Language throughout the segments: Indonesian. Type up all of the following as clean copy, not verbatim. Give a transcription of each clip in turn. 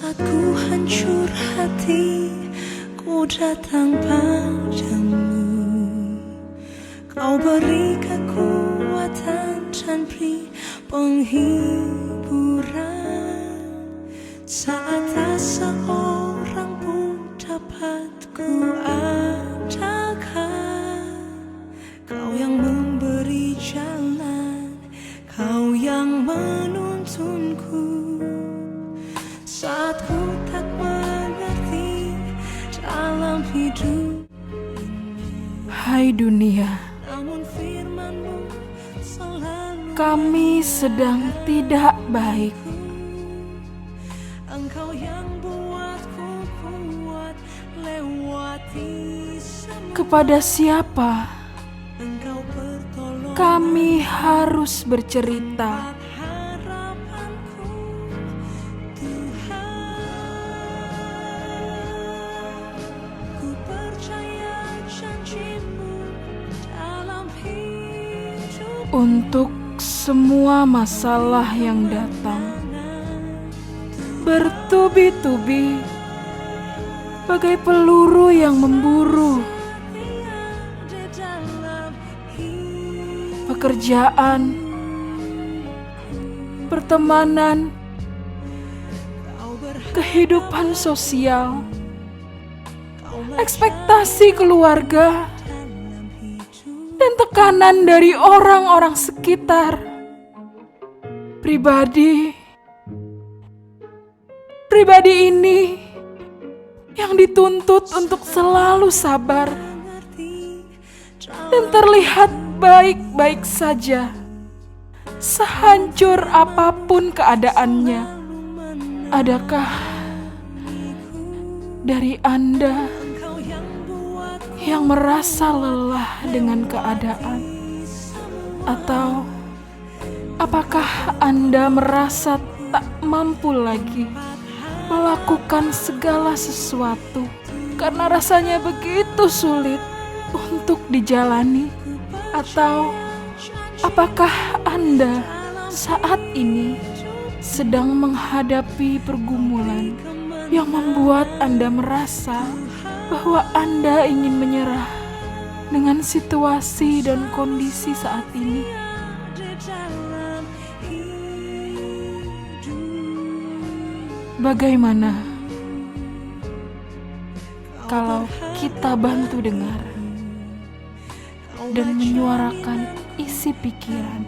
Saat ku hancur hati, ku datang padamu. Kau beri kekuatan dan beri penghiburan. Saat tak seorang pun dapat ku andalkan, Kau yang memberi jalan, Kau yang menuntunku. Saat ku tak mengerti dalam hidup ini, Hai dunia, namun firman-Mu selalu kami sedang tidak baik. Engkau yang buatku kuat lewati semua. Kepada siapa Engkau bertolong kami harus bercerita? harapanku, Tuhan. Ku percaya janji-Mu dalam hidup. Untuk semua masalah yang datang bertubi-tubi bagai peluru yang memburu, pekerjaan, pertemanan, kehidupan sosial, ekspektasi keluarga, dan tekanan dari orang-orang sekitar. Pribadi ini yang dituntut untuk selalu sabar dan terlihat baik-baik saja, sehancur apapun keadaannya. Adakah dari Anda yang merasa lelah dengan keadaan? Atau apakah Anda merasa tak mampu lagi melakukan segala sesuatu karena rasanya begitu sulit untuk dijalani? Atau apakah Anda saat ini sedang menghadapi pergumulan yang membuat Anda merasa bahwa Anda ingin menyerah dengan situasi dan kondisi saat ini? Bagaimana kalau kita bantu dengar dan menyuarakan isi pikiran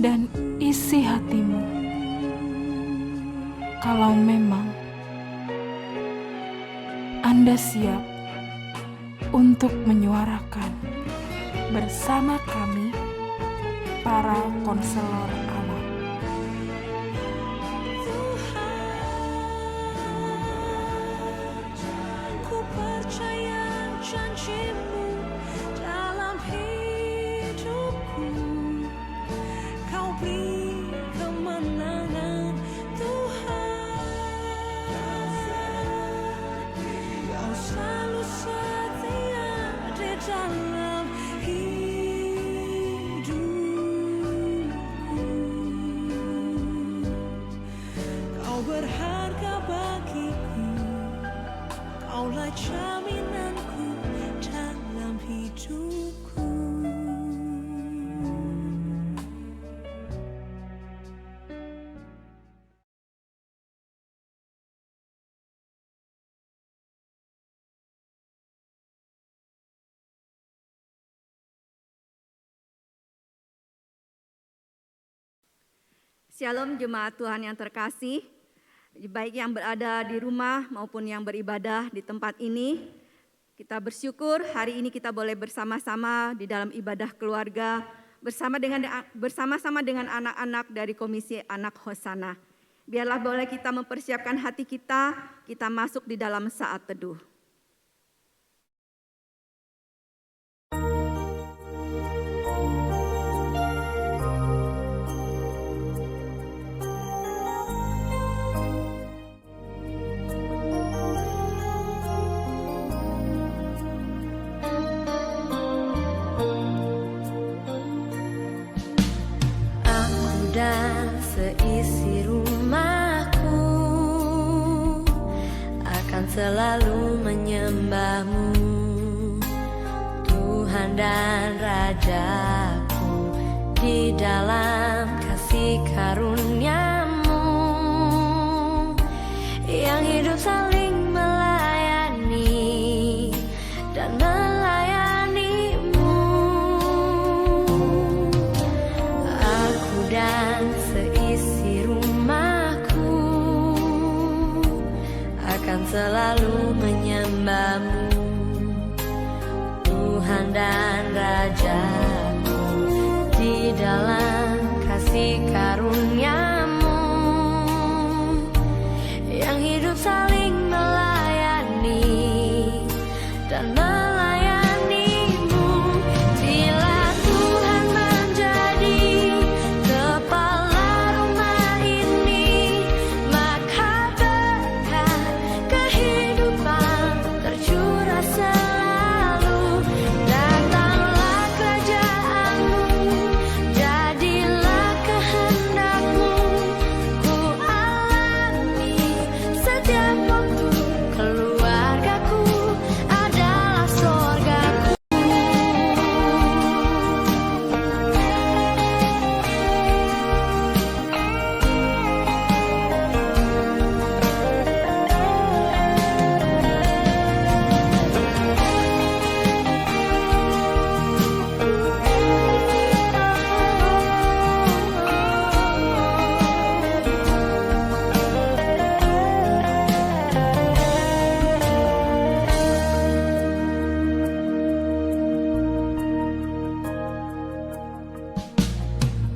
dan isi hatimu? Kalau memang Anda siap untuk menyuarakan bersama kami, para konselor anak. Ku percaya janji-Mu dalam hidupku. Kau beri kemenangan, Tuhan. Kau selalu setia di dalam hidupku. Kau berharga bagiku, Kaulah jaminanku dalam hidupku. Shalom jemaat Tuhan yang terkasih, baik yang berada di rumah maupun yang beribadah di tempat ini. Kita bersyukur hari ini kita boleh bersama-sama di dalam ibadah keluarga bersama-sama dengan anak-anak dari Komisi Anak Hosana. Biarlah boleh kita mempersiapkan hati kita masuk di dalam saat teduh. Dan seisi rumahku selalu menyembah-Mu, Tuhan dan Rajaku, di dalam kasih karunia-Mu yang hidup saling melayani dan melayani-Mu. Aku dan seisi rumahku akan selalu menyembah-Mu, Tuhan dan Rajaku, di dalam kasih karunia-Mu yang hidup saling melayani dan melayani-Mu. Bila Tuhan menjadi kepala rumah ini, maka berkat kehidupan tercurah selalu. Datanglah kerajaan-Mu, jadilah kehendak-Mu, ku alami setiap waktu. Keluargaku adalah sorgaku.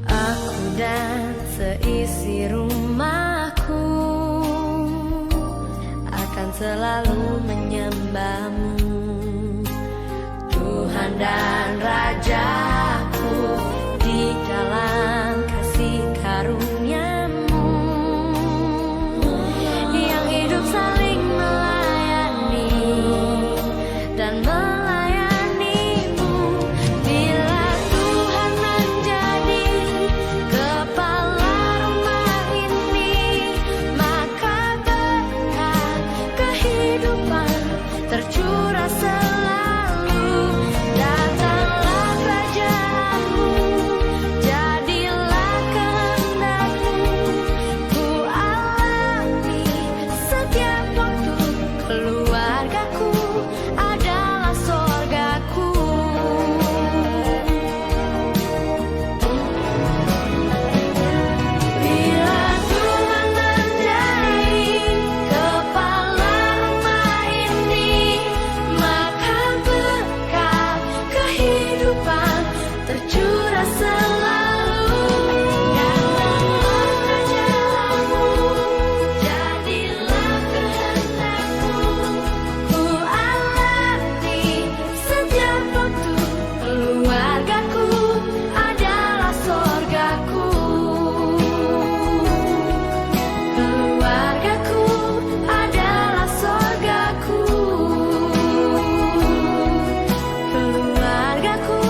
Aku dan seisi rumahku akan selalu menyembah-Mu, Tuhan dan Rajaku, di dalam kasih karunia-Mu yang hidup saling melayani dan melayani-Mu. Bila Tuhan menjadi kepala rumah ini, maka berkat kehidupan tercurah selalu. Datanglah kerajaan-Mu, jadilah kehendak-Mu, ku alami setiap waktu. Keluargaku adalah sorgaku. Bila Tuhan menjadi kepala rumah ini, maka berkat kehidupan tercurah selalu. Datanglah kerajaan-Mu, jadilah kehendak-Mu, ku alami setiap waktu. Keluargaku adalah sorgaku. Keluargaku adalah sorgaku. Keluargaku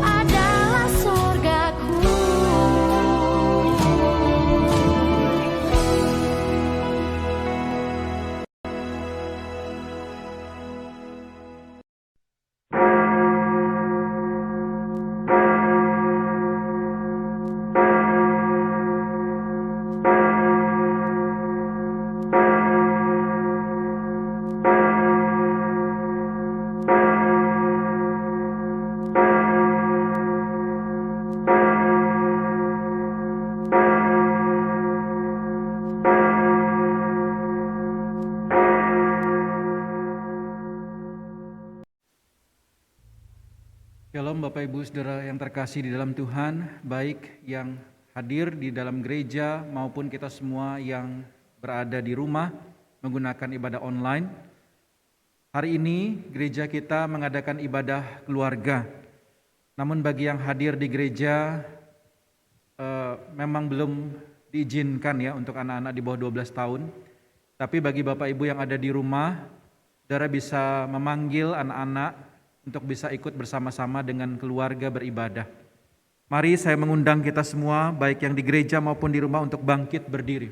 adalah sorgaku. Shalom Bapak Ibu Saudara yang terkasih di dalam Tuhan, baik yang hadir di dalam gereja maupun kita semua yang berada di rumah menggunakan ibadah online. Hari ini gereja kita mengadakan ibadah keluarga. Namun bagi yang hadir di gereja memang belum diizinkan ya untuk anak-anak di bawah 12 tahun. Tapi bagi Bapak Ibu yang ada di rumah, saudara bisa memanggil anak-anak untuk bisa ikut bersama-sama dengan keluarga beribadah. Mari saya mengundang kita semua, baik yang di gereja maupun di rumah, untuk bangkit berdiri.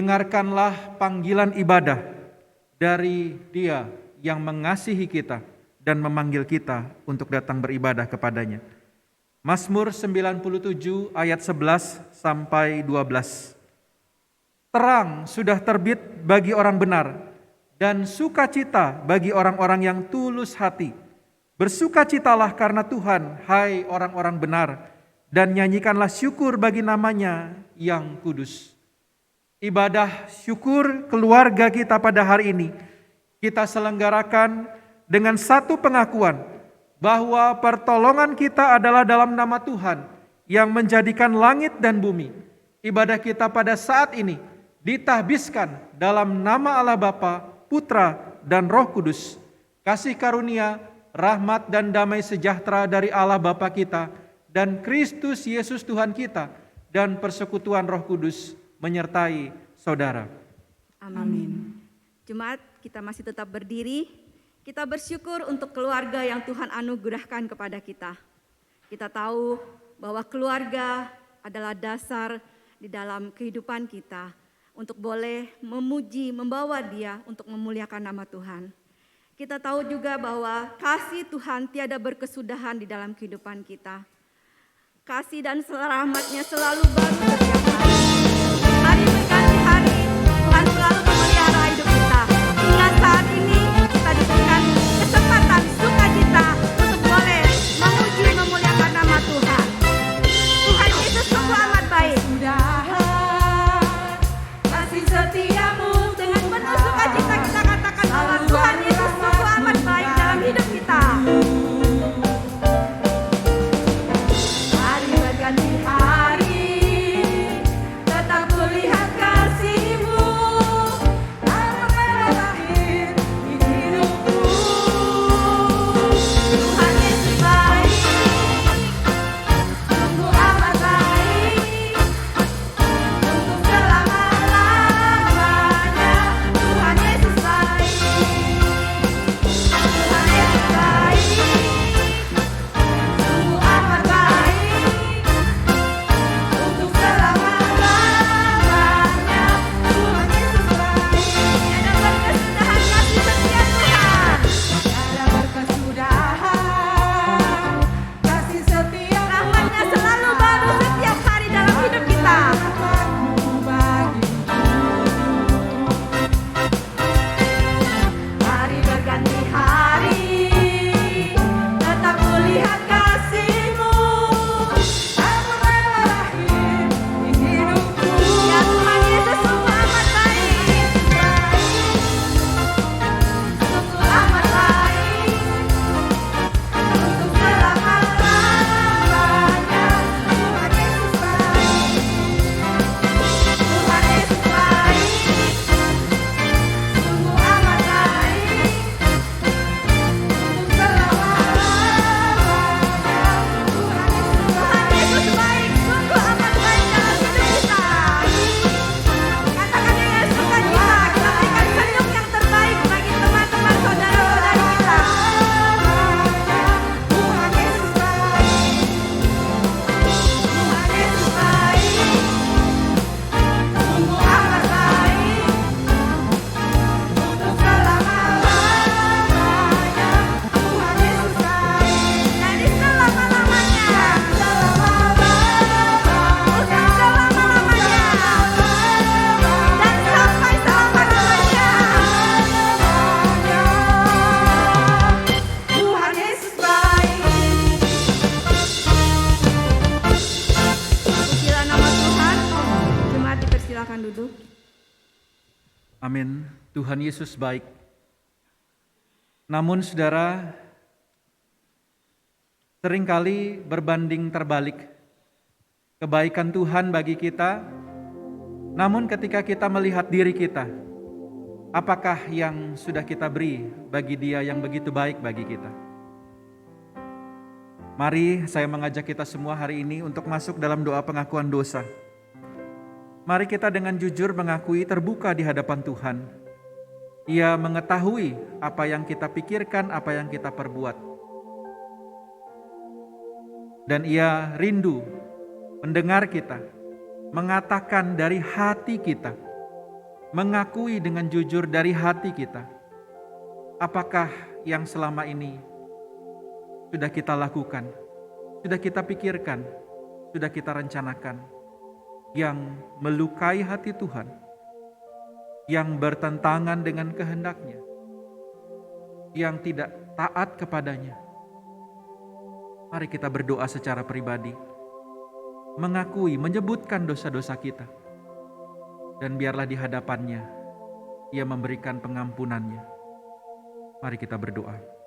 dengarkanlah panggilan ibadah dari Dia yang mengasihi kita dan memanggil kita untuk datang beribadah kepadanya. Mazmur 97 ayat 11 sampai 12. Terang sudah terbit bagi orang benar dan sukacita bagi orang-orang yang tulus hati. Bersukacitalah karena Tuhan, hai orang-orang benar, dan nyanyikanlah syukur bagi namanya yang kudus. Ibadah syukur keluarga kita pada hari ini kita selenggarakan dengan satu pengakuan bahwa pertolongan kita adalah dalam nama Tuhan yang menjadikan langit dan bumi. Ibadah kita pada saat ini ditahbiskan dalam nama Allah Bapa, Putra, dan Roh Kudus. Kasih karunia, rahmat dan damai sejahtera dari Allah Bapa kita dan Kristus Yesus Tuhan kita dan persekutuan Roh Kudus menyertai saudara. Amin. Jemaat, kita masih tetap berdiri. Kita bersyukur untuk keluarga yang Tuhan anugerahkan kepada kita. Kita tahu bahwa keluarga adalah dasar di dalam kehidupan kita untuk boleh memuji, membawa Dia untuk memuliakan nama Tuhan. Kita tahu juga bahwa kasih Tuhan tiada berkesudahan di dalam kehidupan kita. Kasih dan rahmat-Nya selalu baru setiap hari. Hari berganti hari, Tuhan selalu memelihara hidup kita. Hingga saat ini kita diberikan kesempatan sukacita untuk boleh memuji, memuliakan nama Tuhan. Tuhan Yesus sungguh amat baik. Kasih setiamu Dengan penuh sukacita kita katakan bahwa Tuhan Yesus sungguh amat baik dalam hidup kita. hari berganti hari, tetap kulihat kasih-Mu dalam terakhir di hidupku. Tuhan Yesus baik, sungguh amat baik, untuk selama-lamanya. Tuhan Yesus baik, Tuhan Yesus baik, sungguh amat baik, untuk selama-lamanya. Tuhan Yesus baik. Tiada berkesudahan kasih setia Tuhan. Tiada berkesudahan kasih setia Rahmat-Nya selalu baru setiap hari dalam hidup kita. rahmat-Mu bagiku. Hari berganti hari, tetap kulihat kasih-Mu tak pernah berakhir di hidupku. Ya Tuhan Yesus sungguh amat baik. Sungguh amat baik, untuk selama-lamanya. Tuhan Yesus baik, Tuhan Yesus baik, sungguh amat baik, untuk selama-lamanya. Tuhan Yesus baik. Tuhan Yesus baik, sungguh amat baik dalam hidup kita. Katakan dengan sukacita, kita berikan senyum yang terbaik bagi teman-teman saudara-saudari kita. Tuhan Yesus baik, Tuhan Yesus baik, sungguh amat baik, untuk selama-lamanya. Tuhan Yesus baik, Jadi selama-lamanya, selama-lamanya, untuk selama-lamanya, dan sampai selama-lamanya. Tuhan Yesus baik. Pujilah nama Tuhan. Jemaat dipersilakan duduk. Amin. Tuhan Yesus baik. Namun saudara, seringkali berbanding terbalik. Kebaikan Tuhan bagi kita, namun ketika kita melihat diri kita, apakah yang sudah kita beri bagi Dia yang begitu baik bagi kita? Mari saya mengajak kita semua hari ini untuk masuk dalam doa pengakuan dosa. Mari kita dengan jujur mengakui terbuka di hadapan Tuhan. Ia mengetahui apa yang kita pikirkan, apa yang kita perbuat. Dan Ia rindu mendengar kita, mengatakan dari hati kita mengakui dengan jujur dari hati kita, apakah yang selama ini sudah kita lakukan, sudah kita pikirkan, sudah kita rencanakan, yang melukai hati Tuhan, yang bertentangan dengan kehendak-Nya, yang tidak taat kepadanya. Mari kita berdoa secara pribadi, mengakui, menyebutkan dosa-dosa kita, dan biarlah di hadapan-Nya Ia memberikan pengampunan-Nya. Mari kita berdoa.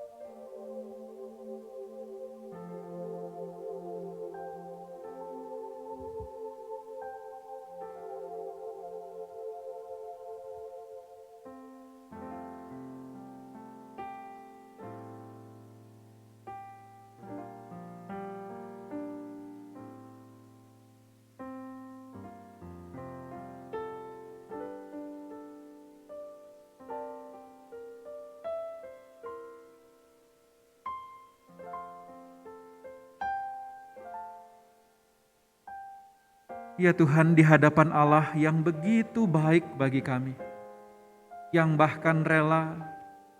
Ya Tuhan, di hadapan Allah yang begitu baik bagi kami, yang bahkan rela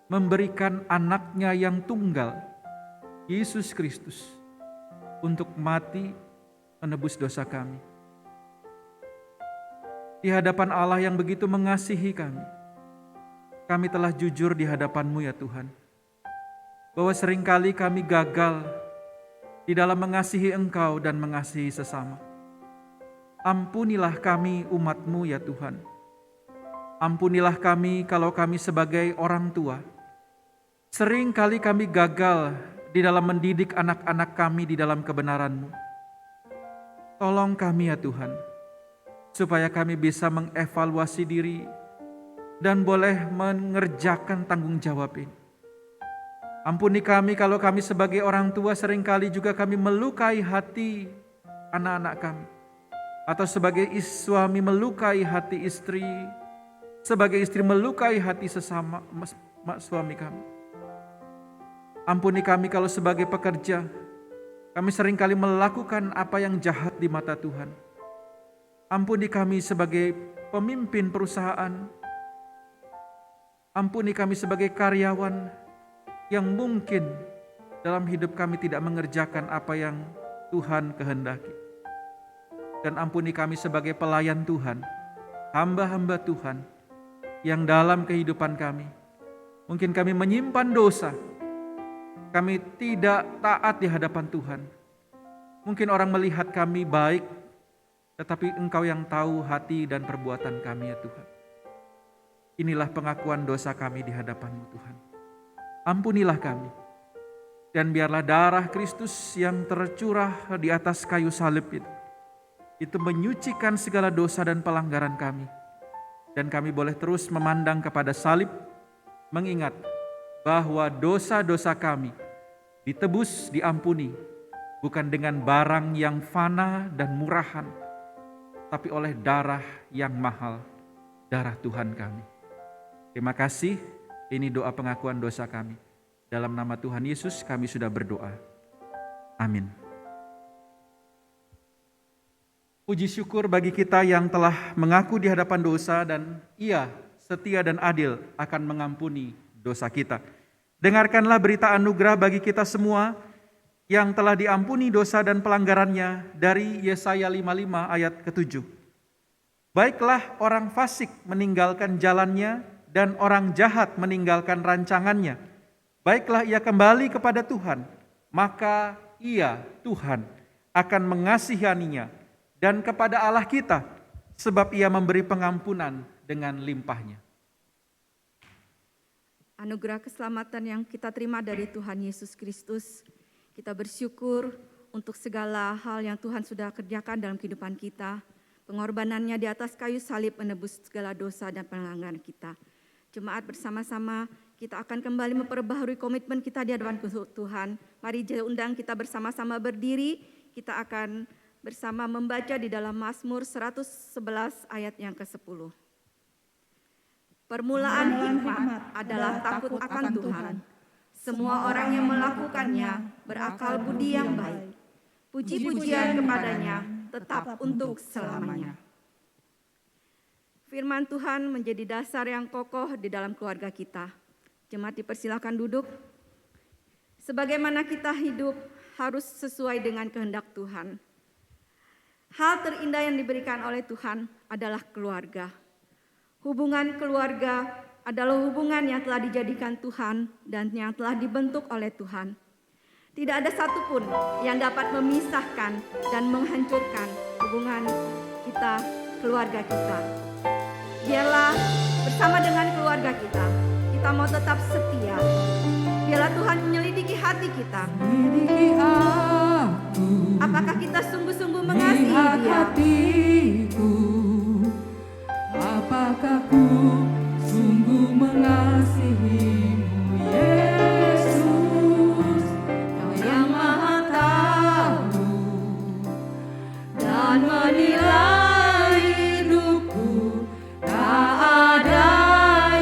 memberikan anaknya yang tunggal, Yesus Kristus, untuk mati menebus dosa kami. Di hadapan Allah yang begitu mengasihi kami telah jujur di hadapan-Mu ya Tuhan, bahwa seringkali kami gagal di dalam mengasihi Engkau dan mengasihi sesama. Ampunilah kami umat-Mu ya Tuhan. Ampunilah kami kalau kami sebagai orang tua, sering kali kami gagal di dalam mendidik anak-anak kami di dalam kebenaran-Mu. Tolong kami ya Tuhan, supaya kami bisa mengevaluasi diri dan boleh mengerjakan tanggung jawab ini. Ampuni kami kalau kami sebagai orang tua seringkali juga kami melukai hati anak-anak kami. Atau sebagai suami melukai hati istri, sebagai istri melukai hati sesama suami kami. Ampuni kami kalau sebagai pekerja, kami seringkali melakukan apa yang jahat di mata Tuhan. Ampuni kami sebagai pemimpin perusahaan. Ampuni kami sebagai karyawan yang mungkin dalam hidup kami tidak mengerjakan apa yang Tuhan kehendaki. Dan ampuni kami sebagai pelayan Tuhan, hamba-hamba Tuhan yang dalam kehidupan kami, mungkin kami menyimpan dosa, kami tidak taat di hadapan Tuhan. Mungkin orang melihat kami baik, tetapi Engkau yang tahu hati dan perbuatan kami ya Tuhan. Inilah pengakuan dosa kami di hadapan-Mu Tuhan. Ampunilah kami, dan biarlah darah Kristus yang tercurah di atas kayu salib itu menyucikan segala dosa dan pelanggaran kami. Dan kami boleh terus memandang kepada salib, mengingat bahwa dosa-dosa kami ditebus, diampuni, bukan dengan barang yang fana dan murahan, tapi oleh darah yang mahal, darah Tuhan kami. Terima kasih, ini doa pengakuan dosa kami. Dalam nama Tuhan Yesus kami sudah berdoa. Amin. Puji syukur bagi kita yang telah mengaku di hadapan dosa dan Ia setia dan adil akan mengampuni dosa kita. Dengarkanlah berita anugerah bagi kita semua yang telah diampuni dosa dan pelanggarannya dari Yesaya 55 ayat ke-7. Baiklah orang fasik meninggalkan jalannya dan orang jahat meninggalkan rancangannya. Baiklah ia kembali kepada Tuhan, maka Ia, Tuhan, akan mengasihaninya. Dan kepada Allah kita, sebab Ia memberi pengampunan dengan limpahnya. Anugerah keselamatan yang kita terima dari Tuhan Yesus Kristus, kita bersyukur untuk segala hal yang Tuhan sudah kerjakan dalam kehidupan kita. Pengorbanannya di atas kayu salib menebus segala dosa dan pelanggaran kita. Jemaat bersama-sama kita akan kembali memperbaharui komitmen kita di hadapan Tuhan. Mari undang kita bersama-sama berdiri, kita akan bersama membaca di dalam Mazmur 111 ayat yang ke-10. Permulaan hikmat adalah takut akan Tuhan. Semua orang yang melakukannya berakal budi yang baik. Puji-pujian kepadanya tetap untuk selamanya. firman Tuhan menjadi dasar yang kokoh di dalam keluarga kita. Jemaat dipersilakan duduk. Sebagaimana kita hidup harus sesuai dengan kehendak Tuhan. Hal terindah yang diberikan oleh Tuhan adalah keluarga. Hubungan keluarga adalah hubungan yang telah dijadikan Tuhan dan yang telah dibentuk oleh Tuhan. Tidak ada satupun yang dapat memisahkan dan menghancurkan hubungan kita, keluarga kita. Biarlah bersama dengan keluarga kita mau tetap setia. Biarlah Tuhan menyelidiki hati kita. Selidiki aku, Apakah kita sungguh-sungguh mengasihi lihat Dia? hatiku, apakah ku sungguh mengasihimu, Yesus, yang Maha Tahu dan menilai hidupku. Tak ada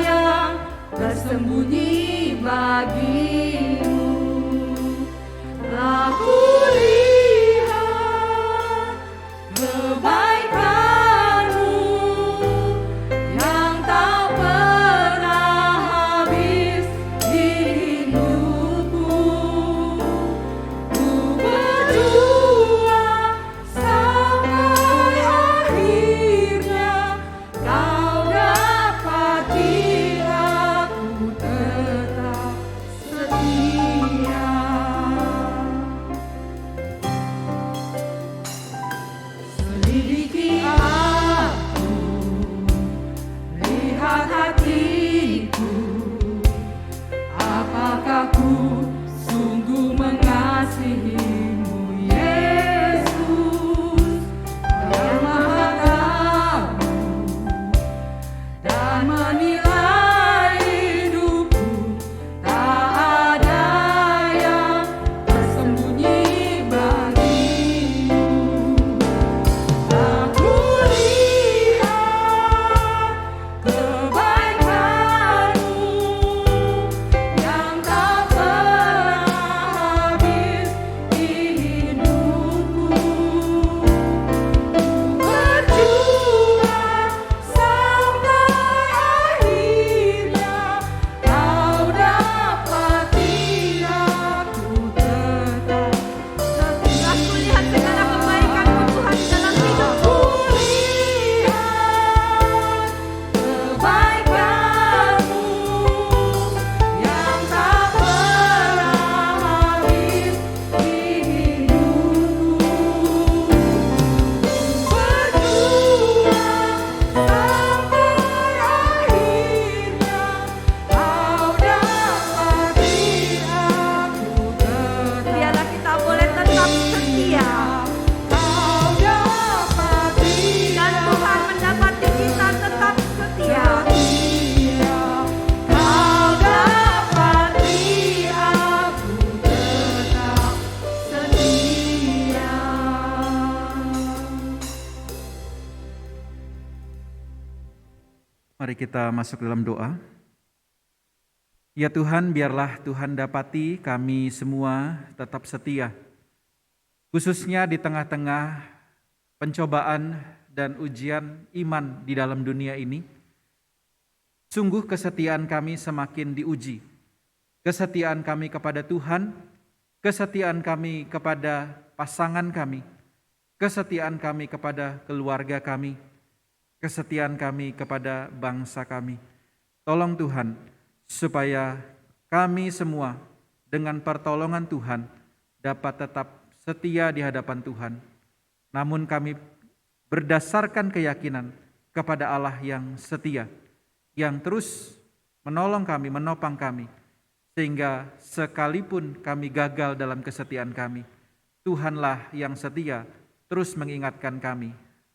yang tersembunyi bagimu. Aku lihat kebaikanmu yang tak pernah habis di hidupku. Ku berjuang sampai akhirnya kau dapati aku tetap setia. Selidiki aku, lihat hatiku, apakah ku sungguh mengasihimu, Yesus, yang Maha Tahu dan menilai hidupku. Tak ada yang tersembunyi bagimu. Aku lihat kebaikanmu yang tak pernah habis di hidupku. Berjuang sampai akhirnya kau dapati aku tetap setia. Aku lihat segala kebaikan-Mu Tuhan di dalam hidupku. Kebaikanmu yang tak pernah habis di hidupku. Berjuang sampai akhirnya kau dapati aku tetap. Biarlah kita boleh tetap setia. Kau dapati Dan Tuhan mendapati kita tetap setia. Kau dapati aku tetap setia. Mari kita masuk dalam doa. Ya Tuhan, biarlah Tuhan dapati kami semua tetap setia. Khususnya di tengah-tengah pencobaan dan ujian iman di dalam dunia ini. Sungguh kesetiaan kami semakin diuji. Kesetiaan kami kepada Tuhan, kesetiaan kami kepada pasangan kami, kesetiaan kami kepada keluarga kami, kesetiaan kami kepada bangsa kami. Tolong Tuhan, supaya kami semua dengan pertolongan Tuhan dapat tetap setia di hadapan Tuhan. Namun kami berdasarkan keyakinan kepada Allah yang setia, yang terus menolong kami, menopang kami, sehingga sekalipun kami gagal dalam kesetiaan kami, Tuhanlah yang setia terus mengingatkan kami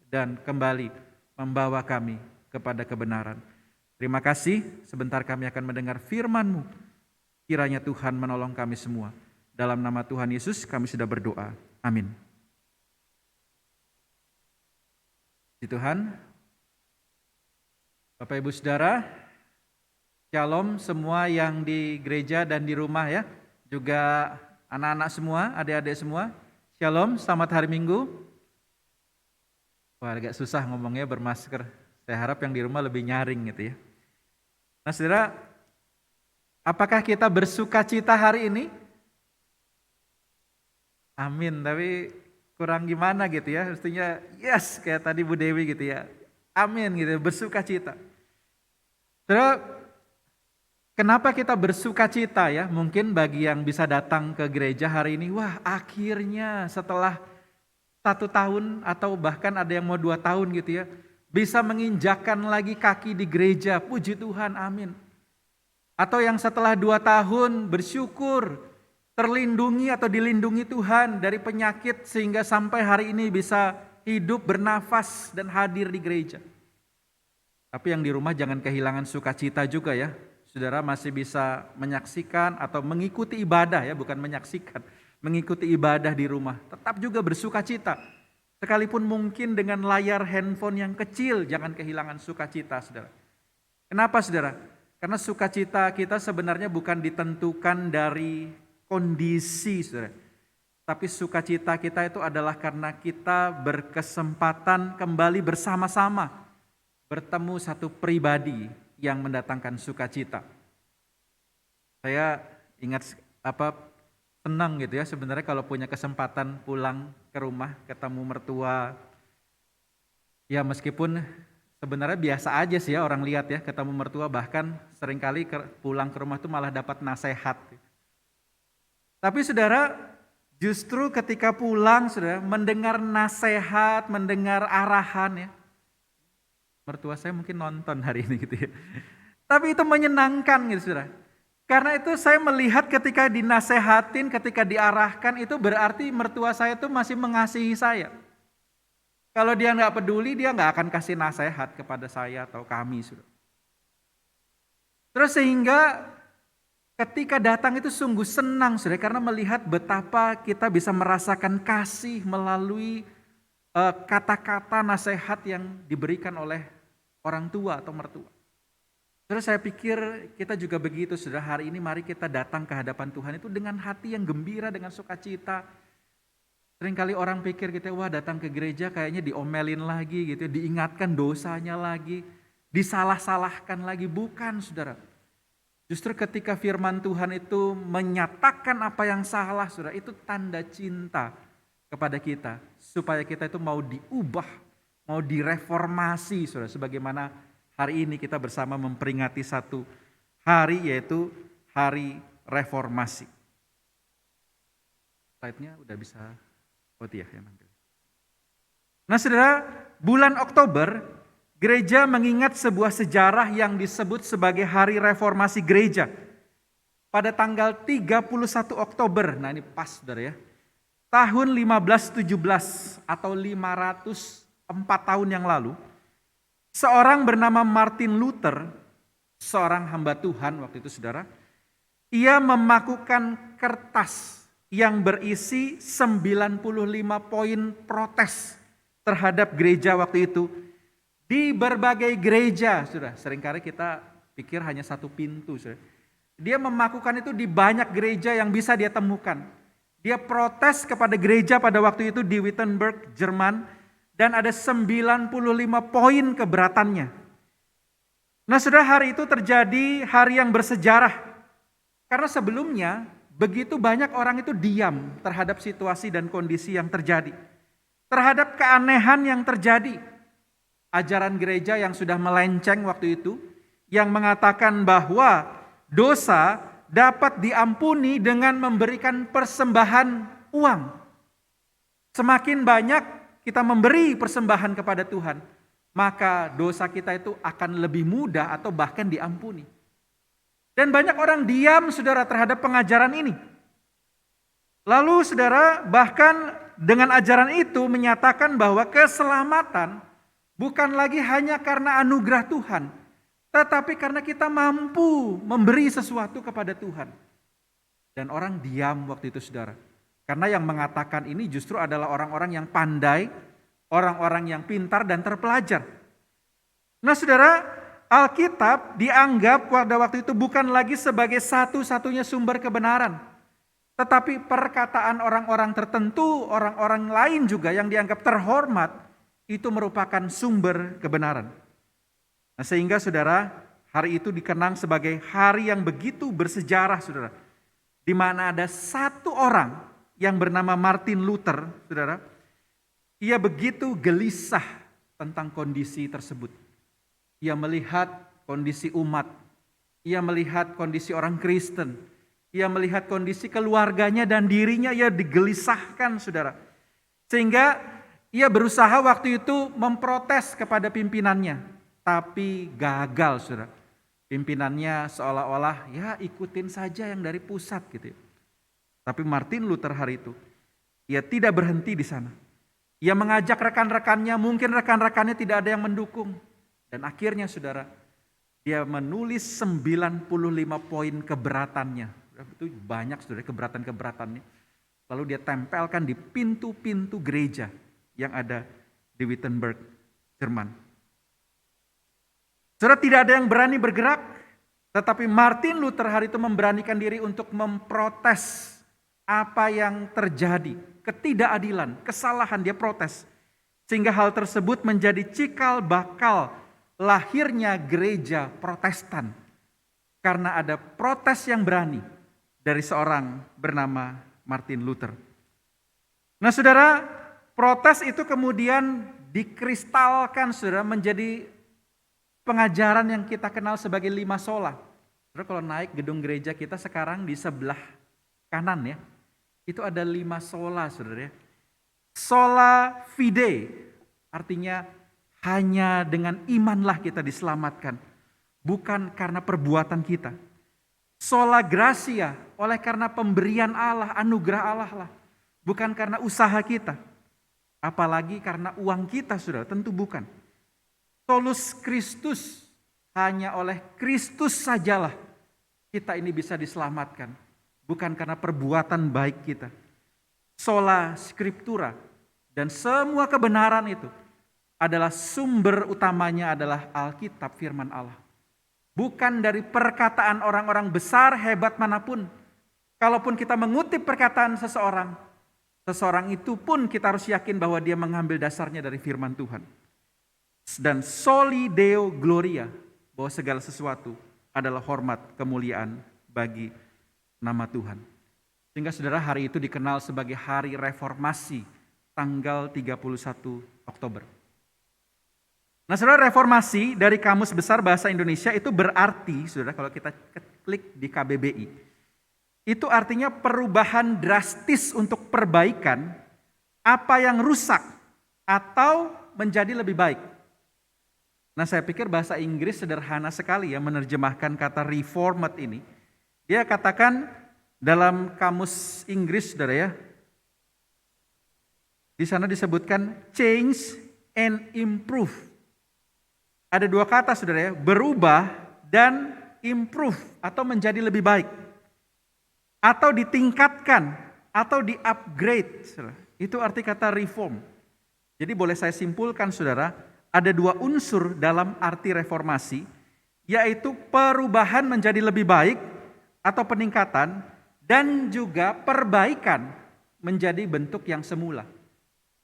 dan kembali membawa kami kepada kebenaran. Terima kasih, sebentar kami akan mendengar firman-Mu. Kiranya Tuhan menolong kami semua. Dalam nama Tuhan Yesus kami sudah berdoa. Amin. Puji Tuhan. Bapak Ibu Saudara, Shalom semua yang di gereja dan di rumah ya. Juga anak-anak semua, adik-adik semua. Shalom, selamat hari Minggu. Wah, agak susah ngomongnya bermasker. Saya harap yang di rumah lebih nyaring gitu ya. Nah saudara, apakah kita bersuka cita hari ini? Amin, tapi kurang gimana gitu ya. Mestinya yes kayak tadi Bu Dewi gitu ya. Amin gitu, bersuka cita. Saudara, kenapa kita bersuka cita ya? Mungkin bagi yang bisa datang ke gereja hari ini, wah akhirnya setelah 1 tahun atau bahkan ada yang mau 2 tahun gitu ya, bisa menginjakkan lagi kaki di gereja, puji Tuhan, amin. Atau yang setelah 2 tahun bersyukur, terlindungi atau dilindungi Tuhan dari penyakit sehingga sampai hari ini bisa hidup, bernafas dan hadir di gereja. Tapi yang di rumah jangan kehilangan sukacita juga ya. Saudara masih bisa menyaksikan atau mengikuti ibadah ya, bukan menyaksikan. Mengikuti ibadah di rumah. Tetap juga bersukacita. Sekalipun mungkin dengan layar handphone yang kecil, jangan kehilangan sukacita saudara. Kenapa saudara? Karena sukacita kita sebenarnya bukan ditentukan dari kondisi saudara. Tapi sukacita kita itu adalah karena kita berkesempatan kembali bersama-sama. Bertemu satu pribadi yang mendatangkan sukacita. Saya ingat senang gitu ya sebenarnya kalau punya kesempatan pulang ke rumah ketemu mertua. Ya meskipun sebenarnya biasa aja sih ya orang lihat ya ketemu mertua, bahkan seringkali pulang ke rumah itu malah dapat nasihat. Tapi saudara, justru ketika pulang saudara mendengar nasihat, mendengar arahan ya. Mertua saya mungkin nonton hari ini gitu ya. Tapi itu menyenangkan gitu saudara. Karena itu saya melihat ketika dinasehatin, ketika diarahkan itu berarti mertua saya itu masih mengasihi saya. Kalau dia nggak peduli, dia nggak akan kasih nasihat kepada saya atau kami saudara. Terus sehingga ketika datang itu sungguh senang saudara, karena melihat betapa kita bisa merasakan kasih melalui kata-kata nasihat yang diberikan oleh orang tua atau mertua. Saudara, saya pikir kita juga begitu saudara. Hari ini mari kita datang ke hadapan Tuhan itu dengan hati yang gembira, dengan sukacita. Seringkali orang pikir gitu, wah datang ke gereja kayaknya diomelin lagi gitu, diingatkan dosanya lagi, disalah-salahkan lagi. Bukan saudara. Justru ketika firman Tuhan itu menyatakan apa yang salah saudara, itu tanda cinta kepada kita. Supaya kita itu mau diubah, mau direformasi saudara. Sebagaimana hari ini kita bersama memperingati satu hari, yaitu hari reformasi. Slide-nya udah bisa, ya nanti. Nah saudara, bulan Oktober gereja mengingat sebuah sejarah yang disebut sebagai hari reformasi gereja. Pada tanggal 31 Oktober, nah ini pas saudara ya. Tahun 1517 atau 504 tahun yang lalu, seorang bernama Martin Luther, seorang hamba Tuhan waktu itu saudara, ia memakukan kertas yang berisi 95 poin protes terhadap gereja waktu itu di berbagai gereja, saudara. Seringkali kita pikir hanya satu pintu, saudara. Dia memakukan itu di banyak gereja yang bisa dia temukan. Dia protes kepada gereja pada waktu itu di Wittenberg, Jerman, dan ada 95 poin keberatannya. Nah saudara, hari itu terjadi hari yang bersejarah. Karena sebelumnya begitu banyak orang itu diam terhadap situasi dan kondisi yang terjadi. Terhadap keanehan yang terjadi. Ajaran gereja yang sudah melenceng waktu itu, yang mengatakan bahwa dosa dapat diampuni dengan memberikan persembahan uang. Semakin banyak kita memberi persembahan kepada Tuhan, maka dosa kita itu akan lebih mudah atau bahkan diampuni. Dan banyak orang diam saudara terhadap pengajaran ini. Lalu saudara bahkan dengan ajaran itu menyatakan bahwa keselamatan bukan lagi hanya karena anugerah Tuhan, tetapi karena kita mampu memberi sesuatu kepada Tuhan. Dan orang diam waktu itu saudara. Karena yang mengatakan ini justru adalah orang-orang yang pandai, orang-orang yang pintar dan terpelajar. Nah saudara, Alkitab dianggap pada waktu itu bukan lagi sebagai satu-satunya sumber kebenaran. Tetapi perkataan orang-orang tertentu, orang-orang lain juga yang dianggap terhormat, itu merupakan sumber kebenaran. Nah, sehingga saudara, hari itu dikenang sebagai hari yang begitu bersejarah, saudara. Di mana ada satu orang yang bernama Martin Luther, saudara. Ia begitu gelisah tentang kondisi tersebut. Ia melihat kondisi umat, ia melihat kondisi orang Kristen, ia melihat kondisi keluarganya dan dirinya, ia digelisahkan, saudara. Sehingga ia berusaha waktu itu memprotes kepada pimpinannya, tapi gagal, saudara. Pimpinannya seolah-olah ya ikutin saja yang dari pusat gitu. Tapi Martin Luther hari itu, ia tidak berhenti di sana. Ia mengajak rekan-rekannya, mungkin rekan-rekannya tidak ada yang mendukung. Dan akhirnya saudara, dia menulis 95 poin keberatannya. Itu banyak saudara keberatan-keberatannya. Lalu dia tempelkan di pintu-pintu gereja yang ada di Wittenberg, Jerman. Saudara, tidak ada yang berani bergerak, tetapi Martin Luther hari itu memberanikan diri untuk memprotes apa yang terjadi, ketidakadilan, kesalahan, dia protes. Sehingga hal tersebut menjadi cikal bakal lahirnya gereja Protestan. Karena ada protes yang berani dari seorang bernama Martin Luther. Nah saudara, protes itu kemudian dikristalkan saudara menjadi pengajaran yang kita kenal sebagai 5 sola. Saudara, kalau naik gedung gereja kita sekarang di sebelah kanan ya, itu ada 5 sola saudara ya. Sola fide, artinya hanya dengan imanlah kita diselamatkan, bukan karena perbuatan kita. Sola gratia, oleh karena pemberian Allah, anugerah Allah lah, bukan karena usaha kita. Apalagi karena uang kita saudara, tentu bukan. Solus Christus, hanya oleh Kristus sajalah kita ini bisa diselamatkan, bukan karena perbuatan baik kita. Sola scriptura, dan semua kebenaran itu adalah sumber utamanya adalah Alkitab, firman Allah. Bukan dari perkataan orang-orang besar hebat manapun. Kalaupun kita mengutip perkataan seseorang, seseorang itu pun kita harus yakin bahwa dia mengambil dasarnya dari firman Tuhan. Dan soli deo gloria, bahwa segala sesuatu adalah hormat, kemuliaan bagi nama Tuhan. Sehingga saudara, hari itu dikenal sebagai hari reformasi, tanggal 31 Oktober. Nah saudara, reformasi dari Kamus Besar Bahasa Indonesia itu berarti, saudara, kalau kita klik di KBBI, itu artinya perubahan drastis untuk perbaikan apa yang rusak atau menjadi lebih baik. Nah saya pikir bahasa Inggris sederhana sekali ya menerjemahkan kata reformed ini. Dia katakan dalam Kamus Inggris, saudara ya, di sana disebutkan change and improve. Ada 2 kata saudara ya, berubah dan improve atau menjadi lebih baik. Atau ditingkatkan atau di-upgrade. Itu arti kata reform. Jadi boleh saya simpulkan saudara, ada 2 unsur dalam arti reformasi, yaitu perubahan menjadi lebih baik atau peningkatan, dan juga perbaikan menjadi bentuk yang semula.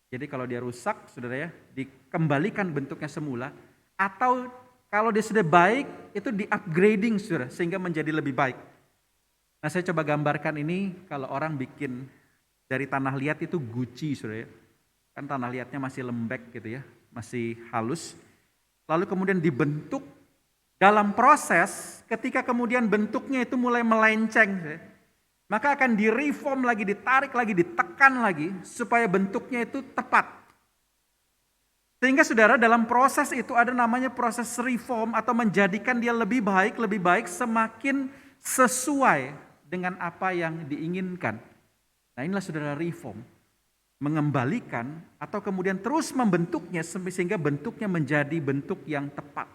Jadi kalau dia rusak saudara ya, dikembalikan bentuknya semula. Atau kalau dia sudah baik, itu di-upgrading saudara, sehingga menjadi lebih baik. Nah saya coba gambarkan ini, kalau orang bikin dari tanah liat itu guci saudara ya. Kan tanah liatnya masih lembek gitu ya, masih halus. Lalu kemudian dibentuk, dalam proses ketika kemudian bentuknya itu mulai melenceng, saudara, maka akan direform lagi, ditarik lagi, ditekan lagi, supaya bentuknya itu tepat. Sehingga saudara, dalam proses itu ada namanya proses reform atau menjadikan dia lebih baik semakin sesuai dengan apa yang diinginkan. Nah inilah saudara reform. Mengembalikan atau kemudian terus membentuknya sehingga bentuknya menjadi bentuk yang tepat.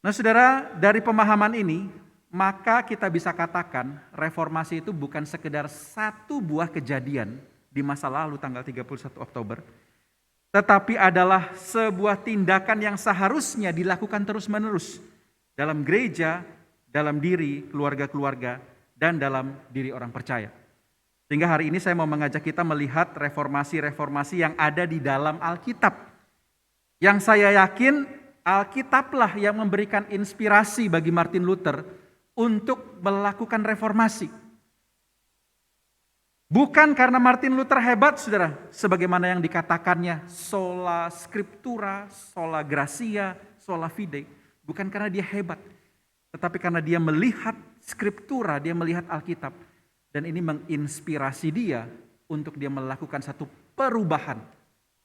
Nah saudara, dari pemahaman ini, maka kita bisa katakan reformasi itu bukan sekedar satu buah kejadian di masa lalu tanggal 31 Oktober. Tetapi adalah sebuah tindakan yang seharusnya dilakukan terus-menerus dalam gereja, dalam diri keluarga-keluarga, dan dalam diri orang percaya. Sehingga hari ini saya mau mengajak kita melihat reformasi-reformasi yang ada di dalam Alkitab. Yang saya yakin Alkitablah yang memberikan inspirasi bagi Martin Luther untuk melakukan reformasi. Bukan karena Martin Luther hebat, saudara, sebagaimana yang dikatakannya sola scriptura, sola gratia, sola fide. Bukan karena dia hebat, tetapi karena dia melihat scriptura, dia melihat Alkitab. Dan ini menginspirasi dia untuk dia melakukan satu perubahan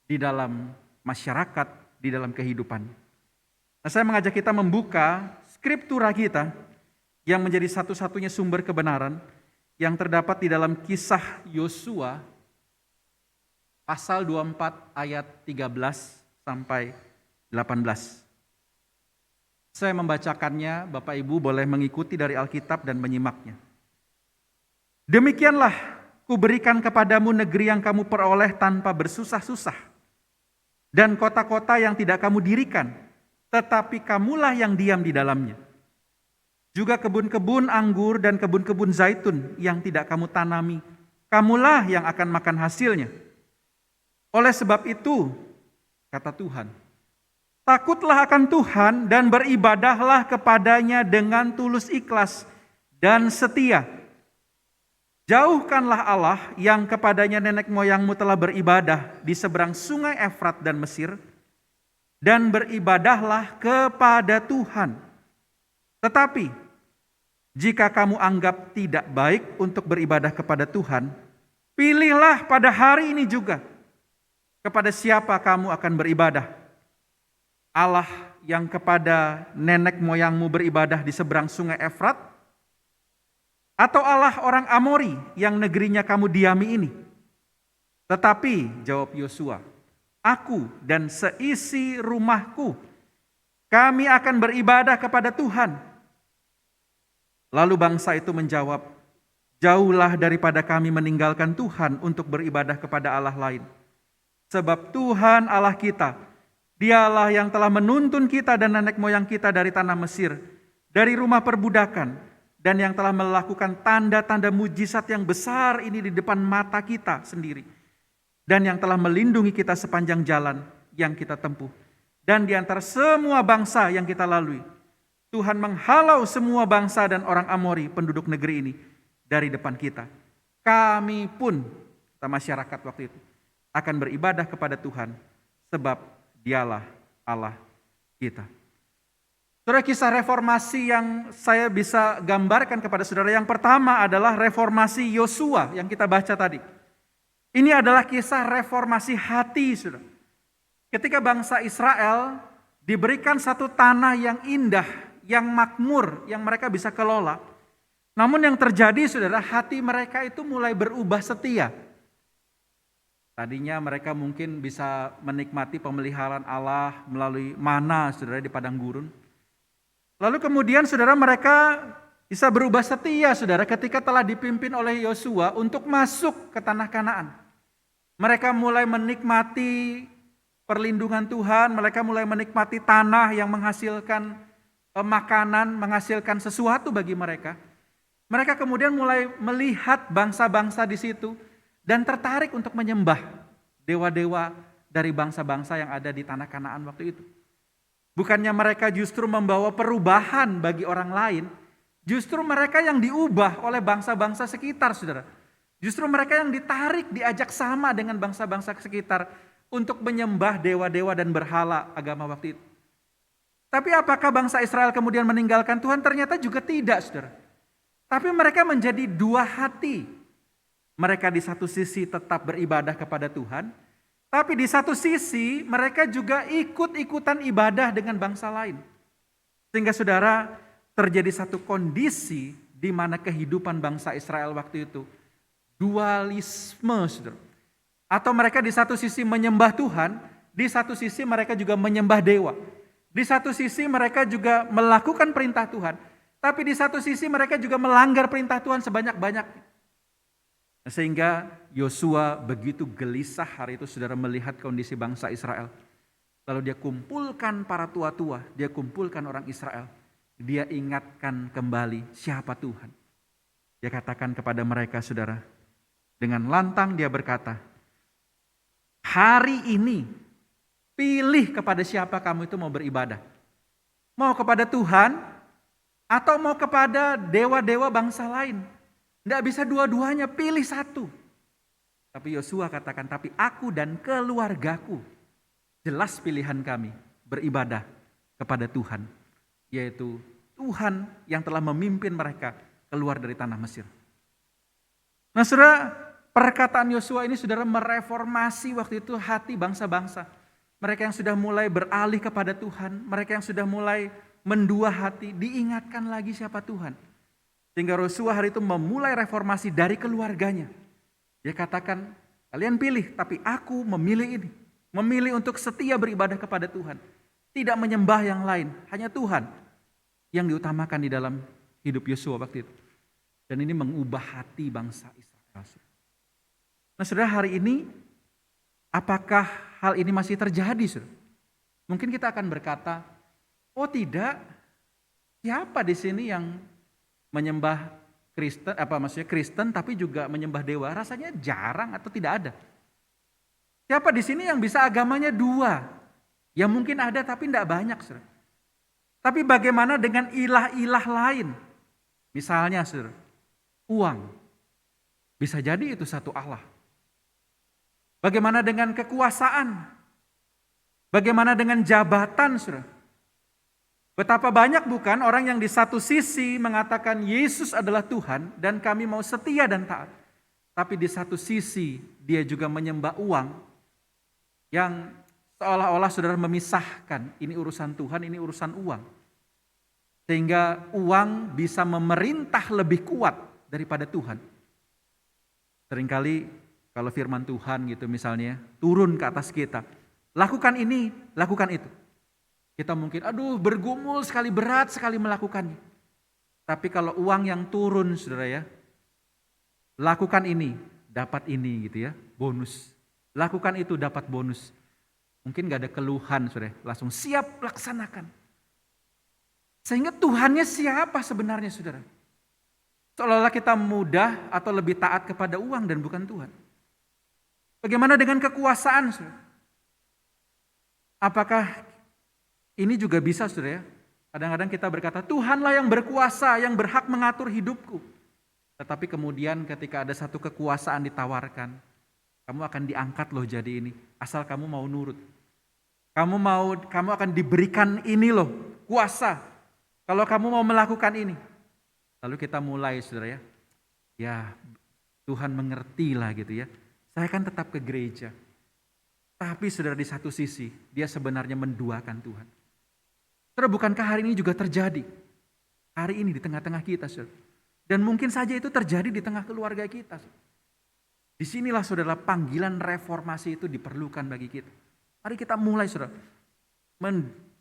di dalam masyarakat, di dalam kehidupan. Nah, saya mengajak kita membuka scriptura kita yang menjadi satu-satunya sumber kebenaran yang terdapat di dalam Kisah Yosua pasal 24 ayat 13 sampai 18. Saya membacakannya, Bapak Ibu boleh mengikuti dari Alkitab dan menyimaknya. Demikianlah kuberikan kepadamu negeri yang kamu peroleh tanpa bersusah-susah, dan kota-kota yang tidak kamu dirikan, tetapi kamulah yang diam di dalamnya. Juga kebun-kebun anggur dan kebun-kebun zaitun yang tidak kamu tanami, kamulah yang akan makan hasilnya. Oleh sebab itu, kata Tuhan, takutlah akan Tuhan dan beribadahlah kepadanya dengan tulus ikhlas dan setia. Jauhkanlah Allah yang kepadanya nenek moyangmu telah beribadah di seberang sungai Efrat dan Mesir, dan beribadahlah kepada Tuhan. Tetapi jika kamu anggap tidak baik untuk beribadah kepada Tuhan, pilihlah pada hari ini juga kepada siapa kamu akan beribadah. Allah yang kepada nenek moyangmu beribadah di seberang sungai Efrat, atau Allah orang Amori yang negerinya kamu diami ini? Tetapi, jawab Yosua, aku dan seisi rumahku, kami akan beribadah kepada Tuhan. Lalu bangsa itu menjawab, jauhlah daripada kami meninggalkan Tuhan untuk beribadah kepada Allah lain. Sebab Tuhan Allah kita, Dialah yang telah menuntun kita dan nenek moyang kita dari tanah Mesir, dari rumah perbudakan, dan yang telah melakukan tanda-tanda mujizat yang besar ini di depan mata kita sendiri, dan yang telah melindungi kita sepanjang jalan yang kita tempuh, dan di antara semua bangsa yang kita lalui, Tuhan menghalau semua bangsa dan orang Amori penduduk negeri ini dari depan kita. Kami pun, kata masyarakat waktu itu, akan beribadah kepada Tuhan, sebab Dialah Allah kita. Saudara, kisah reformasi yang saya bisa gambarkan kepada saudara, yang pertama adalah reformasi Yosua yang kita baca tadi. Ini adalah kisah reformasi hati, saudara. Ketika bangsa Israel diberikan satu tanah yang indah, yang makmur, yang mereka bisa kelola. Namun yang terjadi, saudara, hati mereka itu mulai berubah setia. Tadinya mereka mungkin bisa menikmati pemeliharaan Allah melalui mana, saudara, di padang gurun. Lalu kemudian saudara, mereka bisa berubah setia, saudara, ketika telah dipimpin oleh Yosua untuk masuk ke tanah Kanaan. Mereka mulai menikmati perlindungan Tuhan, mereka mulai menikmati tanah yang menghasilkan makanan, menghasilkan sesuatu bagi mereka. Mereka kemudian mulai melihat bangsa-bangsa di situ dan tertarik untuk menyembah dewa-dewa dari bangsa-bangsa yang ada di tanah Kanaan waktu itu. Bukannya mereka justru membawa perubahan bagi orang lain, justru mereka yang diubah oleh bangsa-bangsa sekitar, saudara. Justru mereka yang ditarik, diajak sama dengan bangsa-bangsa sekitar untuk menyembah dewa-dewa dan berhala agama waktu itu. Tapi apakah bangsa Israel kemudian meninggalkan Tuhan? Ternyata juga tidak, saudara. Tapi mereka menjadi dua hati. Mereka di satu sisi tetap beribadah kepada Tuhan, tapi di satu sisi mereka juga ikut-ikutan ibadah dengan bangsa lain. Sehingga saudara, terjadi satu kondisi di mana kehidupan bangsa Israel waktu itu dualisme, saudara. Atau mereka di satu sisi menyembah Tuhan, di satu sisi mereka juga menyembah dewa. Di satu sisi mereka juga melakukan perintah Tuhan, tapi di satu sisi mereka juga melanggar perintah Tuhan sebanyak-banyaknya. Sehingga Yosua begitu gelisah hari itu, saudara, melihat kondisi bangsa Israel. Lalu dia kumpulkan para tua-tua, dia kumpulkan orang Israel. Dia ingatkan kembali siapa Tuhan. Dia katakan kepada mereka, saudara, dengan lantang dia berkata, hari ini Pilih kepada siapa kamu itu mau beribadah. Mau kepada Tuhan atau mau kepada dewa-dewa bangsa lain. Tidak bisa dua-duanya, pilih satu. Tapi Yosua katakan, tapi aku dan keluargaku, jelas pilihan kami beribadah kepada Tuhan. Yaitu Tuhan yang telah memimpin mereka keluar dari tanah Mesir. Nah saudara, perkataan Yosua ini saudara mereformasi waktu itu hati bangsa-bangsa. Mereka yang sudah mulai beralih kepada Tuhan, mereka yang sudah mulai mendua hati, diingatkan lagi siapa Tuhan. Sehingga Yosua hari itu memulai reformasi dari keluarganya. Dia katakan, kalian pilih, tapi aku memilih ini. Memilih untuk setia beribadah kepada Tuhan. Tidak menyembah yang lain, hanya Tuhan yang diutamakan di dalam hidup Yosua waktu itu. Dan ini mengubah hati bangsa Israel. Nah saudara, hari ini apakah hal ini masih terjadi, saudara? Mungkin kita akan berkata, oh tidak, siapa di sini yang menyembah Kristen, Kristen tapi juga menyembah dewa? Rasanya jarang atau tidak ada. Siapa di sini yang bisa agamanya dua? Ya mungkin ada tapi tidak banyak, saudara. Tapi bagaimana dengan ilah-ilah lain? Misalnya, saudara, uang. Bisa jadi itu satu Allah. Bagaimana dengan kekuasaan? Bagaimana dengan jabatan, saudara? Betapa banyak bukan orang yang di satu sisi mengatakan Yesus adalah Tuhan dan kami mau setia dan taat. Tapi di satu sisi dia juga menyembah uang yang seolah-olah saudara memisahkan. Ini urusan Tuhan, ini urusan uang. Sehingga uang bisa memerintah lebih kuat daripada Tuhan. Seringkali kalau firman Tuhan gitu misalnya turun ke atas kita. Lakukan ini, lakukan itu. Kita mungkin bergumul sekali, berat sekali melakukannya. Tapi kalau uang yang turun saudara ya. Lakukan ini, dapat ini gitu ya, bonus. Lakukan itu dapat bonus. Mungkin gak ada keluhan saudara, langsung siap laksanakan. Sehingga Tuhannya siapa sebenarnya saudara? Seolah-olah kita mudah atau lebih taat kepada uang dan bukan Tuhan. Bagaimana dengan kekuasaan saudara? Apakah ini juga bisa saudara ya? Kadang-kadang kita berkata Tuhanlah yang berkuasa, yang berhak mengatur hidupku. Tetapi kemudian ketika ada satu kekuasaan ditawarkan, kamu akan diangkat loh jadi ini, asal kamu mau nurut. Kamu akan diberikan ini loh, kuasa. Kalau kamu mau melakukan ini. Lalu kita mulai saudara ya. Ya Tuhan mengerti lah gitu ya. Saya kan tetap ke gereja. Tapi saudara di satu sisi dia sebenarnya menduakan Tuhan. Saudara bukankah hari ini juga terjadi? Hari ini di tengah-tengah kita saudara. Dan mungkin saja itu terjadi di tengah keluarga kita. Disinilah saudara panggilan reformasi itu diperlukan bagi kita. Mari kita mulai saudara.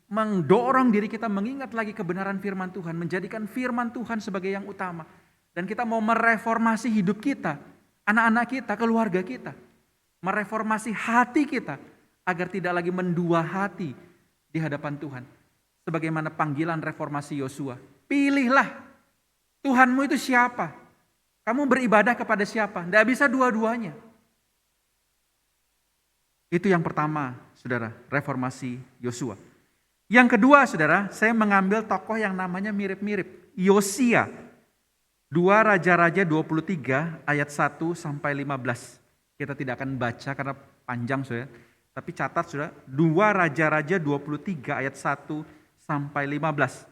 Mendorong diri kita mengingat lagi kebenaran firman Tuhan. Menjadikan firman Tuhan sebagai yang utama. Dan kita mau mereformasi hidup kita. Anak-anak kita, keluarga kita. Mereformasi hati kita. Agar tidak lagi mendua hati di hadapan Tuhan. Sebagaimana panggilan reformasi Yosua. Pilihlah. Tuhanmu itu siapa? Kamu beribadah kepada siapa? Tidak bisa dua-duanya. Itu yang pertama, saudara, reformasi Yosua. Yang kedua, saudara, saya mengambil tokoh yang namanya mirip-mirip. Yosia. 2 Raja-Raja 23 ayat 1 sampai 15. Kita tidak akan baca karena panjang, saudara. Tapi catat, saudara, 2 Raja-Raja 23 ayat 1 sampai 15.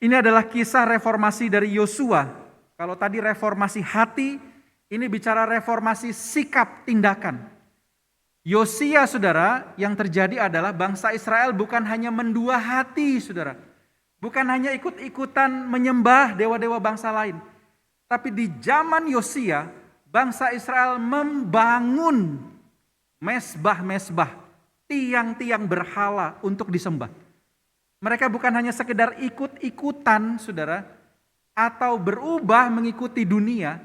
Ini adalah kisah reformasi dari Yosua. Kalau tadi reformasi hati, ini bicara reformasi sikap tindakan. Yosia saudara, yang terjadi adalah bangsa Israel bukan hanya mendua hati saudara. Bukan hanya ikut-ikutan menyembah dewa-dewa bangsa lain. Tapi di zaman Yosia, bangsa Israel membangun mesbah-mesbah, tiang-tiang berhala untuk disembah. Mereka bukan hanya sekedar ikut-ikutan saudara, atau berubah mengikuti dunia,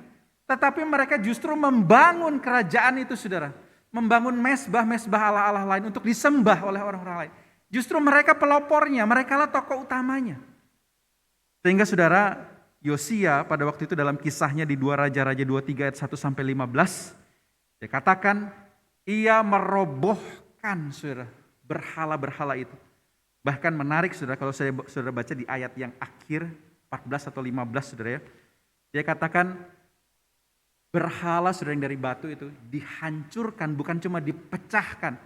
tetapi mereka justru membangun kerajaan itu saudara. Membangun mesbah-mesbah Allah-Allah lain untuk disembah oleh orang-orang lain. Justru mereka pelopornya, merekalah tokoh utamanya. Sehingga saudara, Yosia pada waktu itu dalam kisahnya di 2 Raja-Raja 23 ayat 1 sampai 15, dia katakan ia merobohkan saudara berhala-berhala itu. Bahkan menarik saudara, kalau saudara baca di ayat yang akhir 14 atau 15 saudara ya. Dia katakan berhala saudara yang dari batu itu dihancurkan, bukan cuma dipecahkan.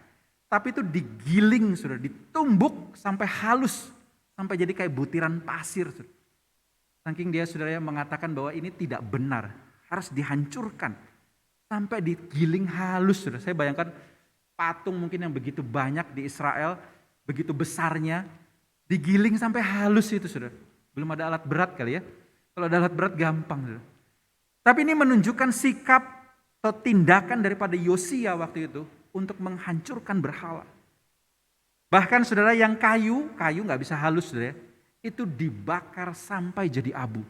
Tapi itu digiling saudara, ditumbuk sampai halus. Sampai jadi kayak butiran pasir saudara. Saking dia saudara ya mengatakan bahwa ini tidak benar, harus dihancurkan. Sampai digiling halus saudara. Saya bayangkan patung mungkin yang begitu banyak di Israel, begitu besarnya, digiling sampai halus itu saudara. Belum ada alat berat kali ya. Kalau ada alat berat gampang saudara. Tapi ini menunjukkan sikap atau tindakan daripada Yosia waktu itu untuk menghancurkan berhala. Bahkan saudara yang kayu nggak bisa halus saudara, itu dibakar sampai jadi abu.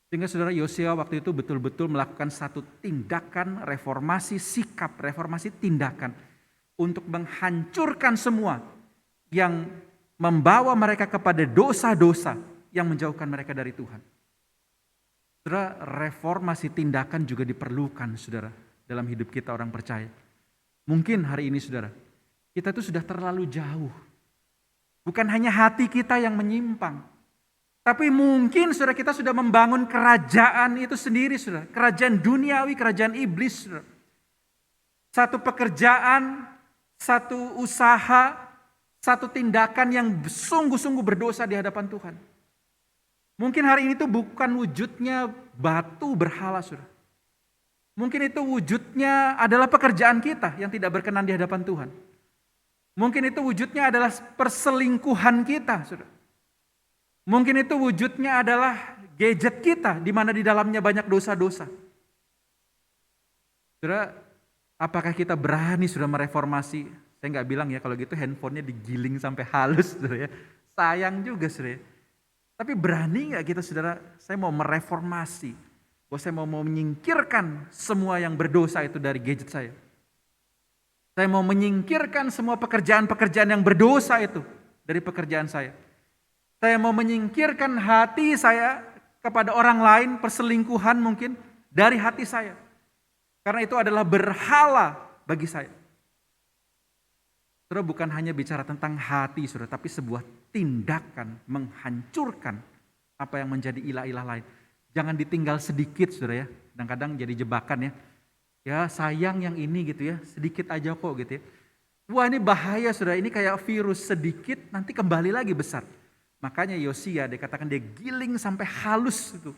Sehingga saudara Yosia waktu itu betul-betul melakukan satu tindakan reformasi sikap, reformasi tindakan untuk menghancurkan semua yang membawa mereka kepada dosa-dosa yang menjauhkan mereka dari Tuhan. Saudara, reformasi tindakan juga diperlukan saudara dalam hidup kita orang percaya. Mungkin hari ini saudara, kita tuh sudah terlalu jauh. Bukan hanya hati kita yang menyimpang. Tapi mungkin saudara kita sudah membangun kerajaan itu sendiri saudara. Kerajaan duniawi, kerajaan iblis saudara. Satu pekerjaan, satu usaha, satu tindakan yang sungguh-sungguh berdosa di hadapan Tuhan. Mungkin hari ini tuh bukan wujudnya batu berhala saudara. Mungkin itu wujudnya adalah pekerjaan kita yang tidak berkenan di hadapan Tuhan. Mungkin itu wujudnya adalah perselingkuhan kita saudara. Mungkin itu wujudnya adalah gadget kita di mana di dalamnya banyak dosa-dosa. Saudara, apakah kita berani sudah mereformasi? Saya nggak bilang ya kalau gitu handphonenya digiling sampai halus saudara ya. Sayang juga saudara ya. Tapi berani nggak kita saudara, saya mau mereformasi. Bahwa saya mau menyingkirkan semua yang berdosa itu dari gadget saya. Saya mau menyingkirkan semua pekerjaan-pekerjaan yang berdosa itu dari pekerjaan saya. Saya mau menyingkirkan hati saya kepada orang lain, perselingkuhan mungkin, dari hati saya. Karena itu adalah berhala bagi saya. Saudara, bukan hanya bicara tentang hati saudara, tapi sebuah tindakan menghancurkan apa yang menjadi ilah-ilah lain. Jangan ditinggal sedikit saudara ya, kadang-kadang jadi jebakan ya. Ya sayang yang ini gitu ya, sedikit aja kok gitu ya. Wah ini bahaya saudara, ini kayak virus sedikit nanti kembali lagi besar. Makanya Yosia dikatakan dia giling sampai halus itu.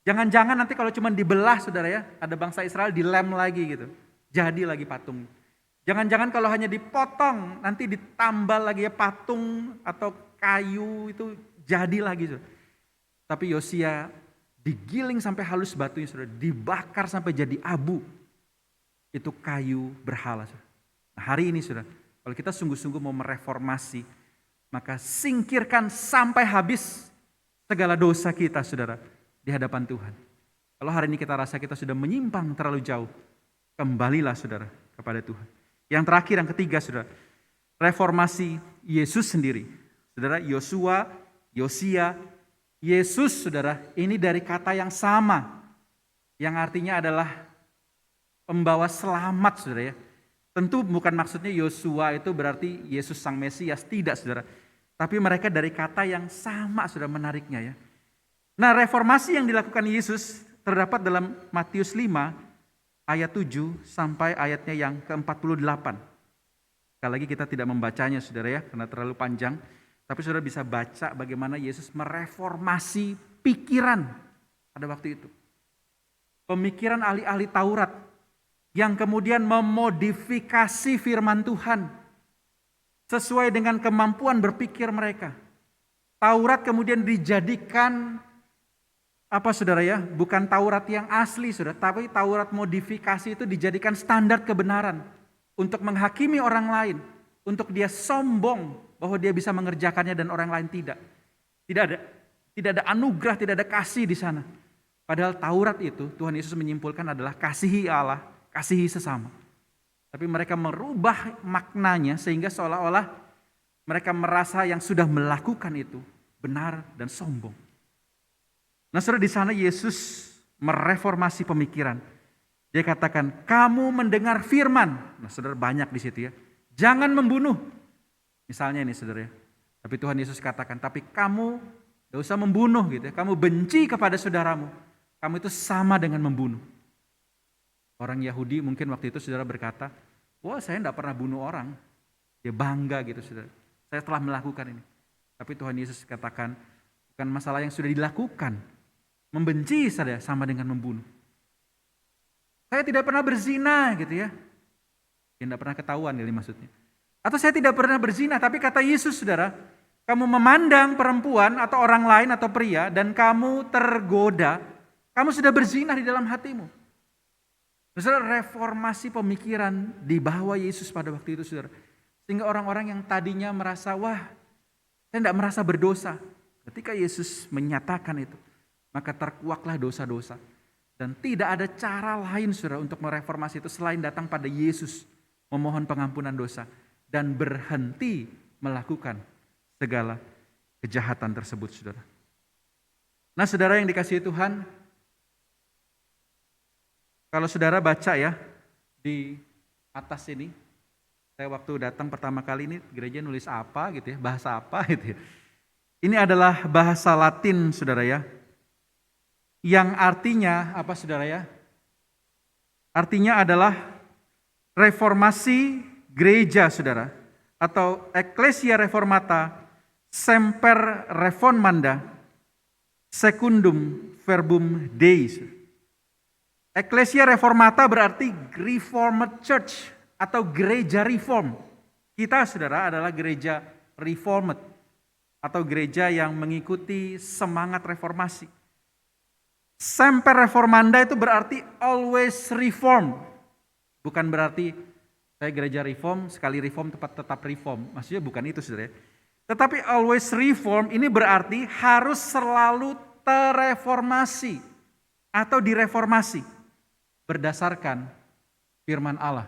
Jangan-jangan nanti kalau cuma dibelah saudara ya, ada bangsa Israel dilem lagi gitu. Jadi lagi patung. Jangan-jangan kalau hanya dipotong, nanti ditambal lagi ya patung atau kayu itu jadi lagi saudara. Tapi Yosia digiling sampai halus batunya saudara, dibakar sampai jadi abu. Itu kayu berhala saudara. Nah hari ini saudara, kalau kita sungguh-sungguh mau mereformasi, maka singkirkan sampai habis segala dosa kita saudara di hadapan Tuhan. Kalau hari ini kita rasa kita sudah menyimpang terlalu jauh, kembalilah saudara kepada Tuhan. Yang terakhir, yang ketiga saudara, reformasi Yesus sendiri. Saudara, Yosua, Yosia, Yesus saudara, ini dari kata yang sama. Yang artinya adalah pembawa selamat saudara ya. Tentu bukan maksudnya Yosua itu berarti Yesus Sang Mesias, tidak saudara. Tapi mereka dari kata yang sama sudah menariknya ya. Nah reformasi yang dilakukan Yesus terdapat dalam Matius 5 ayat 7 sampai ayatnya yang ke-48. Sekali lagi kita tidak membacanya saudara ya karena terlalu panjang. Tapi saudara bisa baca bagaimana Yesus mereformasi pikiran pada waktu itu. Pemikiran ahli-ahli Taurat yang kemudian memodifikasi firman Tuhan sesuai dengan kemampuan berpikir mereka. Taurat kemudian dijadikan apa saudara ya? Bukan Taurat yang asli saudara, tapi Taurat modifikasi itu dijadikan standar kebenaran untuk menghakimi orang lain, untuk dia sombong bahwa dia bisa mengerjakannya dan orang lain tidak. Tidak ada anugerah, tidak ada kasih di sana. Padahal Taurat itu Tuhan Yesus menyimpulkan adalah kasihi Allah, kasihi sesama. Tapi mereka merubah maknanya sehingga seolah-olah mereka merasa yang sudah melakukan itu benar dan sombong. Nah saudara, di sana Yesus mereformasi pemikiran. Dia katakan, kamu mendengar firman. Nah saudara, banyak di situ ya. Jangan membunuh. Misalnya ini saudara ya. Tapi Tuhan Yesus katakan, tapi kamu gak usah membunuh gitu ya. Kamu benci kepada saudaramu. Kamu itu sama dengan membunuh. Orang Yahudi mungkin waktu itu saudara berkata, wah saya tidak pernah bunuh orang. Dia bangga gitu saudara. Saya telah melakukan ini. Tapi Tuhan Yesus katakan, bukan masalah yang sudah dilakukan. Membenci saudara sama dengan membunuh. Saya tidak pernah berzina gitu ya. Dia tidak pernah ketahuan ini maksudnya. Atau saya tidak pernah berzina, tapi kata Yesus saudara, kamu memandang perempuan atau orang lain atau pria dan kamu tergoda, kamu sudah berzina di dalam hatimu. Saudara, reformasi pemikiran dibawa Yesus pada waktu itu saudara. Sehingga orang-orang yang tadinya merasa, wah saya tidak merasa berdosa. Ketika Yesus menyatakan itu, maka terkuaklah dosa-dosa. Dan tidak ada cara lain saudara untuk mereformasi itu selain datang pada Yesus. Memohon pengampunan dosa. Dan berhenti melakukan segala kejahatan tersebut saudara. Nah saudara yang dikasihi Tuhan, kalau saudara baca ya di atas ini, saya waktu datang pertama kali ini gereja nulis apa gitu ya, bahasa apa gitu ya. Ini adalah bahasa Latin saudara ya, yang artinya apa saudara ya? Artinya adalah reformasi gereja saudara, atau Ecclesia Reformata Semper Reformanda Secundum Verbum Dei. Ecclesia Reformata berarti Reformed Church atau gereja reform. Kita saudara adalah gereja reformed atau gereja yang mengikuti semangat reformasi. Semper Reformanda itu berarti always reform. Bukan berarti saya gereja reform, sekali reform tetap reform. Maksudnya bukan itu saudara. Tetapi always reform ini berarti harus selalu tereformasi atau direformasi berdasarkan firman Allah.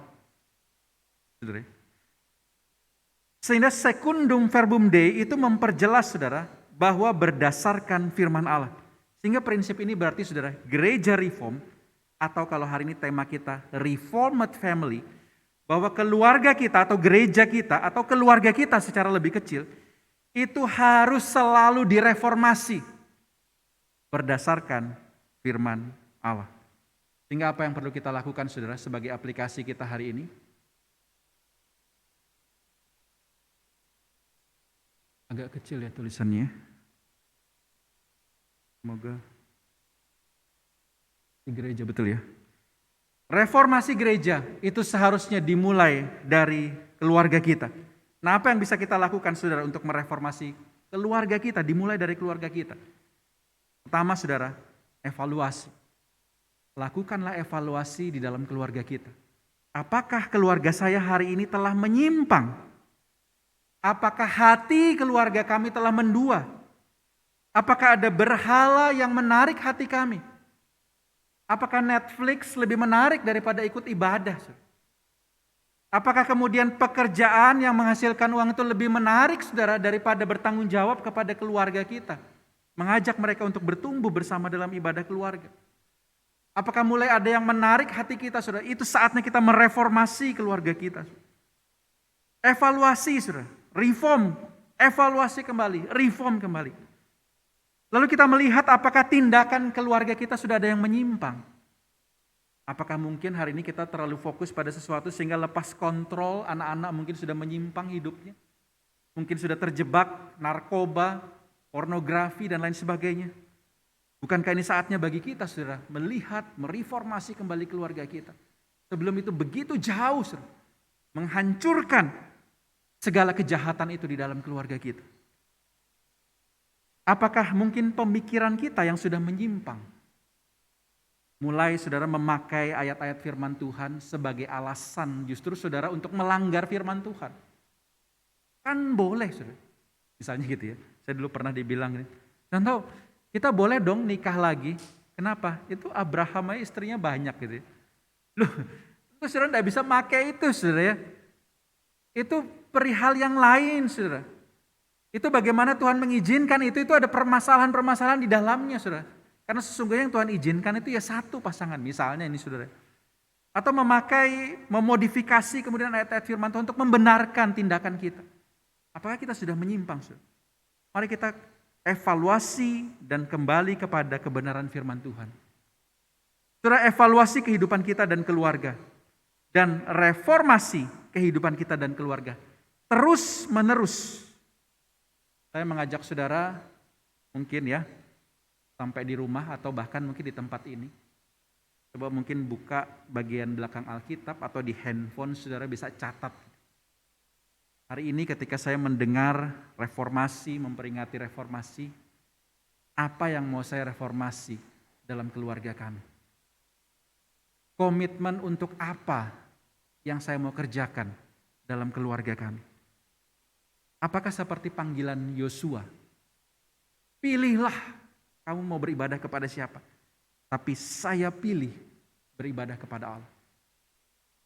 Saudara. Sehingga secundum verbum Dei itu memperjelas saudara bahwa berdasarkan firman Allah. Sehingga prinsip ini berarti saudara, gereja reform atau kalau hari ini tema kita reformed family, bahwa keluarga kita atau gereja kita atau keluarga kita secara lebih kecil itu harus selalu direformasi berdasarkan firman Allah. Sehingga apa yang perlu kita lakukan saudara sebagai aplikasi kita hari ini? Agak kecil ya tulisannya. Semoga di gereja betul ya. Reformasi gereja itu seharusnya dimulai dari keluarga kita. Nah apa yang bisa kita lakukan saudara untuk mereformasi keluarga kita, dimulai dari keluarga kita. Pertama saudara, evaluasi. Lakukanlah evaluasi di dalam keluarga kita. Apakah keluarga saya hari ini telah menyimpang? Apakah hati keluarga kami telah mendua? Apakah ada berhala yang menarik hati kami? Apakah Netflix lebih menarik daripada ikut ibadah? Apakah kemudian pekerjaan yang menghasilkan uang itu lebih menarik saudara daripada bertanggung jawab kepada keluarga kita? Mengajak mereka untuk bertumbuh bersama dalam ibadah keluarga. Apakah mulai ada yang menarik hati kita saudara? Itu saatnya kita mereformasi keluarga kita. Evaluasi saudara, reform, evaluasi kembali, reform kembali. Lalu kita melihat apakah tindakan keluarga kita sudah ada yang menyimpang. Apakah mungkin hari ini kita terlalu fokus pada sesuatu sehingga lepas kontrol, anak-anak mungkin sudah menyimpang hidupnya. Mungkin sudah terjebak narkoba, pornografi dan lain sebagainya. Bukankah ini saatnya bagi kita saudara melihat, mereformasi kembali keluarga kita. Sebelum itu begitu jauh saudara, menghancurkan segala kejahatan itu di dalam keluarga kita. Apakah mungkin pemikiran kita yang sudah menyimpang? Mulai saudara memakai ayat-ayat firman Tuhan sebagai alasan justru saudara untuk melanggar firman Tuhan. Kan boleh saudara. Misalnya gitu ya. Saya dulu pernah dibilang ini. Contoh, kita boleh dong nikah lagi. Kenapa? Itu Abraham aja istrinya banyak gitu ya. Loh, itu saudara tidak bisa pakai itu saudara ya. Itu perihal yang lain saudara. Itu bagaimana Tuhan mengizinkan itu ada permasalahan-permasalahan di dalamnya saudara. Karena sesungguhnya yang Tuhan izinkan itu ya satu pasangan. Misalnya ini saudara. Atau memodifikasi kemudian ayat-ayat firman Tuhan untuk membenarkan tindakan kita. Apakah kita sudah menyimpang? Saudara? Mari kita evaluasi dan kembali kepada kebenaran firman Tuhan. Saudara, evaluasi kehidupan kita dan keluarga. Dan reformasi kehidupan kita dan keluarga. Terus menerus. Saya mengajak saudara mungkin ya, sampai di rumah atau bahkan mungkin di tempat ini. Coba mungkin buka bagian belakang Alkitab atau di handphone saudara bisa catat. Hari ini ketika saya mendengar reformasi, memperingati reformasi, apa yang mau saya reformasi dalam keluarga kami? Komitmen untuk apa yang saya mau kerjakan dalam keluarga kami? Apakah seperti panggilan Yosua? Pilihlah kamu mau beribadah kepada siapa? Tapi saya pilih beribadah kepada Allah.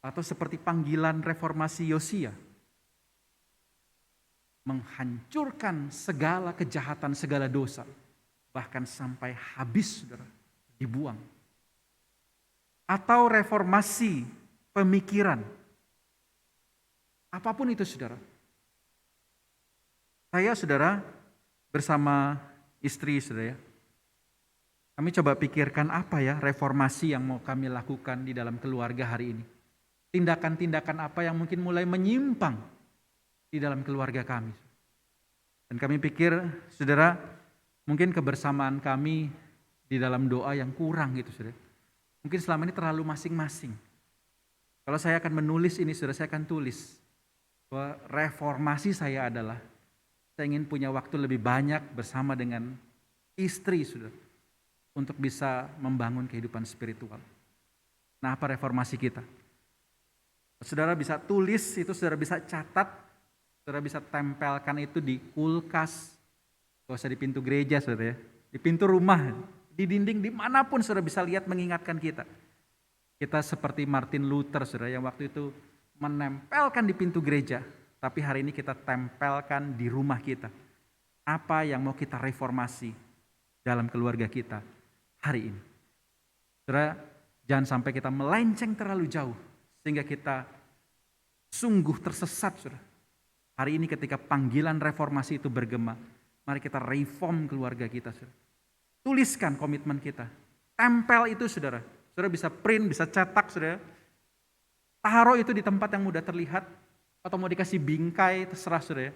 Atau seperti panggilan reformasi Yosia. Menghancurkan segala kejahatan, segala dosa. Bahkan sampai habis, saudara, dibuang. Atau reformasi pemikiran. Apapun itu, saudara. Saya, saudara, bersama istri, saudara, kami coba pikirkan apa ya reformasi yang mau kami lakukan di dalam keluarga hari ini. Tindakan-tindakan apa yang mungkin mulai menyimpang di dalam keluarga kami. Dan kami pikir, saudara, mungkin kebersamaan kami di dalam doa yang kurang gitu, saudara. Mungkin selama ini terlalu masing-masing. Kalau saya akan menulis ini, saudara, saya akan tulis bahwa reformasi saya adalah saya ingin punya waktu lebih banyak bersama dengan istri, saudara, untuk bisa membangun kehidupan spiritual. Nah, apa reformasi kita? Saudara bisa tulis itu, saudara bisa catat, saudara bisa tempelkan itu di kulkas, gak usah di pintu gereja, saudara ya, di pintu rumah, di dinding, dimanapun saudara bisa lihat mengingatkan kita. Kita seperti Martin Luther, saudara, yang waktu itu menempelkan di pintu gereja, tapi hari ini kita tempelkan di rumah kita. Apa yang mau kita reformasi dalam keluarga kita hari ini. Saudara, jangan sampai kita melenceng terlalu jauh sehingga kita sungguh tersesat, saudara. Hari ini ketika panggilan reformasi itu bergema, mari kita reform keluarga kita, saudara. Tuliskan komitmen kita. Tempel itu, saudara. Saudara bisa print, bisa cetak, saudara. Taruh itu di tempat yang mudah terlihat atau mau dikasih bingkai, terserah, saudara.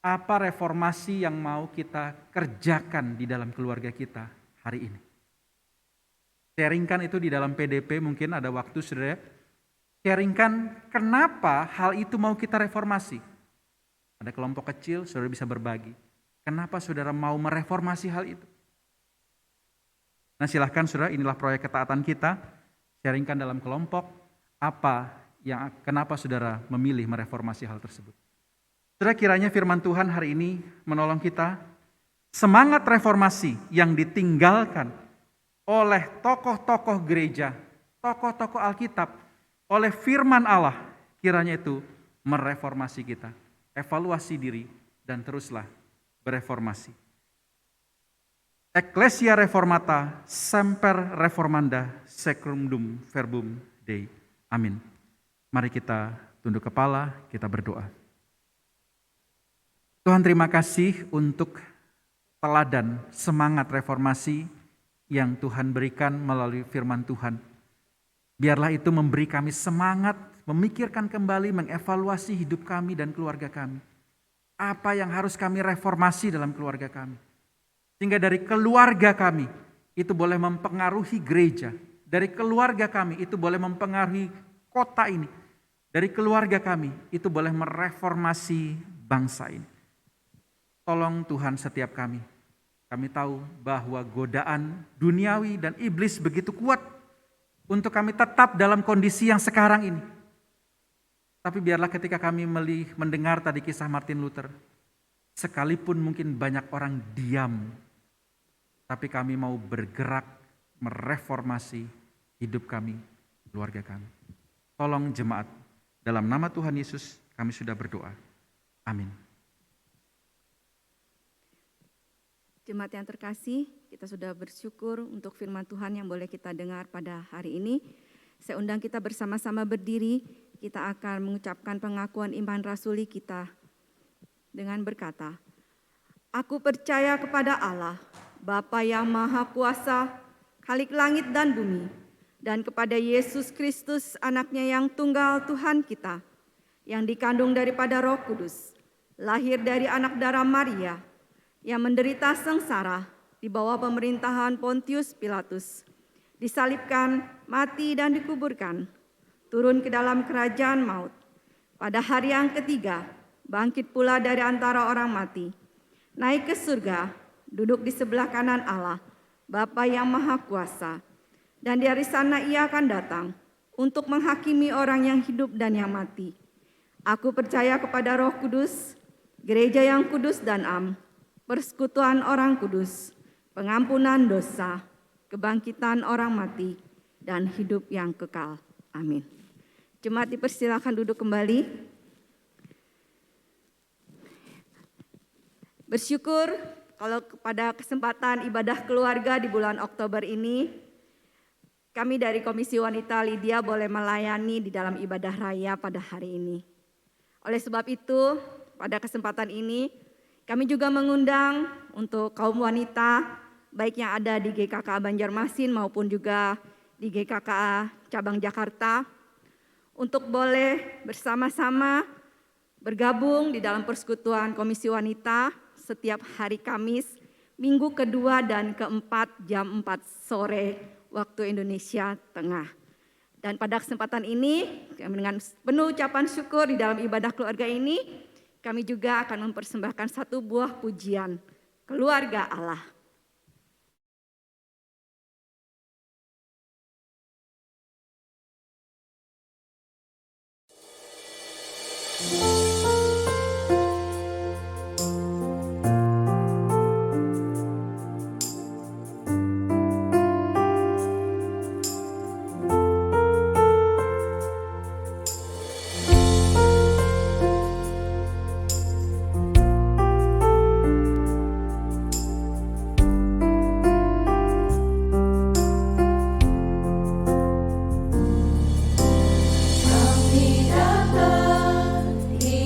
Apa reformasi yang mau kita kerjakan di dalam keluarga kita hari ini? Sharingkan itu di dalam PDP, mungkin ada waktu, saudara. Sharingkan kenapa hal itu mau kita reformasi. Ada kelompok kecil, saudara bisa berbagi. Kenapa saudara mau mereformasi hal itu? Nah, silahkan saudara, inilah proyek ketaatan kita. Sharingkan dalam kelompok kenapa saudara memilih mereformasi hal tersebut. Saudara, kiranya firman Tuhan hari ini menolong kita. Semangat reformasi yang ditinggalkan oleh tokoh-tokoh gereja, tokoh-tokoh Alkitab, oleh firman Allah, kiranya itu mereformasi kita. Evaluasi diri dan teruslah bereformasi. Ecclesia Reformata Semper Reformanda Secundum Verbum Dei. Amin. Mari kita tunduk kepala, kita berdoa. Tuhan, terima kasih untuk teladan semangat reformasi yang Tuhan berikan melalui firman Tuhan. Biarlah itu memberi kami semangat, memikirkan kembali, mengevaluasi hidup kami dan keluarga kami. Apa yang harus kami reformasi dalam keluarga kami. Sehingga dari keluarga kami itu boleh mempengaruhi gereja. Dari keluarga kami itu boleh mempengaruhi kota ini. Dari keluarga kami itu boleh mereformasi bangsa ini. Tolong Tuhan setiap kami. Kami tahu bahwa godaan duniawi dan iblis begitu kuat untuk kami tetap dalam kondisi yang sekarang ini. Tapi biarlah ketika kami mendengar tadi kisah Martin Luther, sekalipun mungkin banyak orang diam, tapi kami mau bergerak mereformasi hidup kami, keluarga kami. Tolong jemaat, dalam nama Tuhan Yesus kami sudah berdoa. Amin. Jemaat yang terkasih, kita sudah bersyukur untuk firman Tuhan yang boleh kita dengar pada hari ini. Saya undang kita bersama-sama berdiri, kita akan mengucapkan pengakuan iman rasuli kita dengan berkata, Aku percaya kepada Allah, Bapa yang Maha Kuasa, Khalik langit dan bumi, dan kepada Yesus Kristus, anaknya yang tunggal Tuhan kita, yang dikandung daripada Roh Kudus, lahir dari anak darah Maria, yang menderita sengsara di bawah pemerintahan Pontius Pilatus, disalibkan, mati dan dikuburkan, turun ke dalam kerajaan maut. Pada hari yang ketiga, bangkit pula dari antara orang mati, naik ke surga, duduk di sebelah kanan Allah, Bapa yang Maha Kuasa, dan dari sana ia akan datang untuk menghakimi orang yang hidup dan yang mati. Aku percaya kepada Roh Kudus, gereja yang kudus dan am, persekutuan orang kudus, pengampunan dosa, kebangkitan orang mati, dan hidup yang kekal. Amin. Jemaat dipersilakan duduk kembali. Bersyukur kalau pada kesempatan ibadah keluarga di bulan Oktober ini, kami dari Komisi Wanita Lydia boleh melayani di dalam ibadah raya pada hari ini. Oleh sebab itu, pada kesempatan ini, kami juga mengundang untuk kaum wanita, baik yang ada di GKK Banjarmasin maupun juga di GKK Cabang Jakarta, untuk boleh bersama-sama bergabung di dalam persekutuan Komisi Wanita setiap hari Kamis, minggu kedua dan keempat jam 4 sore waktu Indonesia Tengah. Dan pada kesempatan ini, dengan penuh ucapan syukur di dalam ibadah keluarga ini, kami juga akan mempersembahkan satu buah pujian, Keluarga Allah. Kami datang di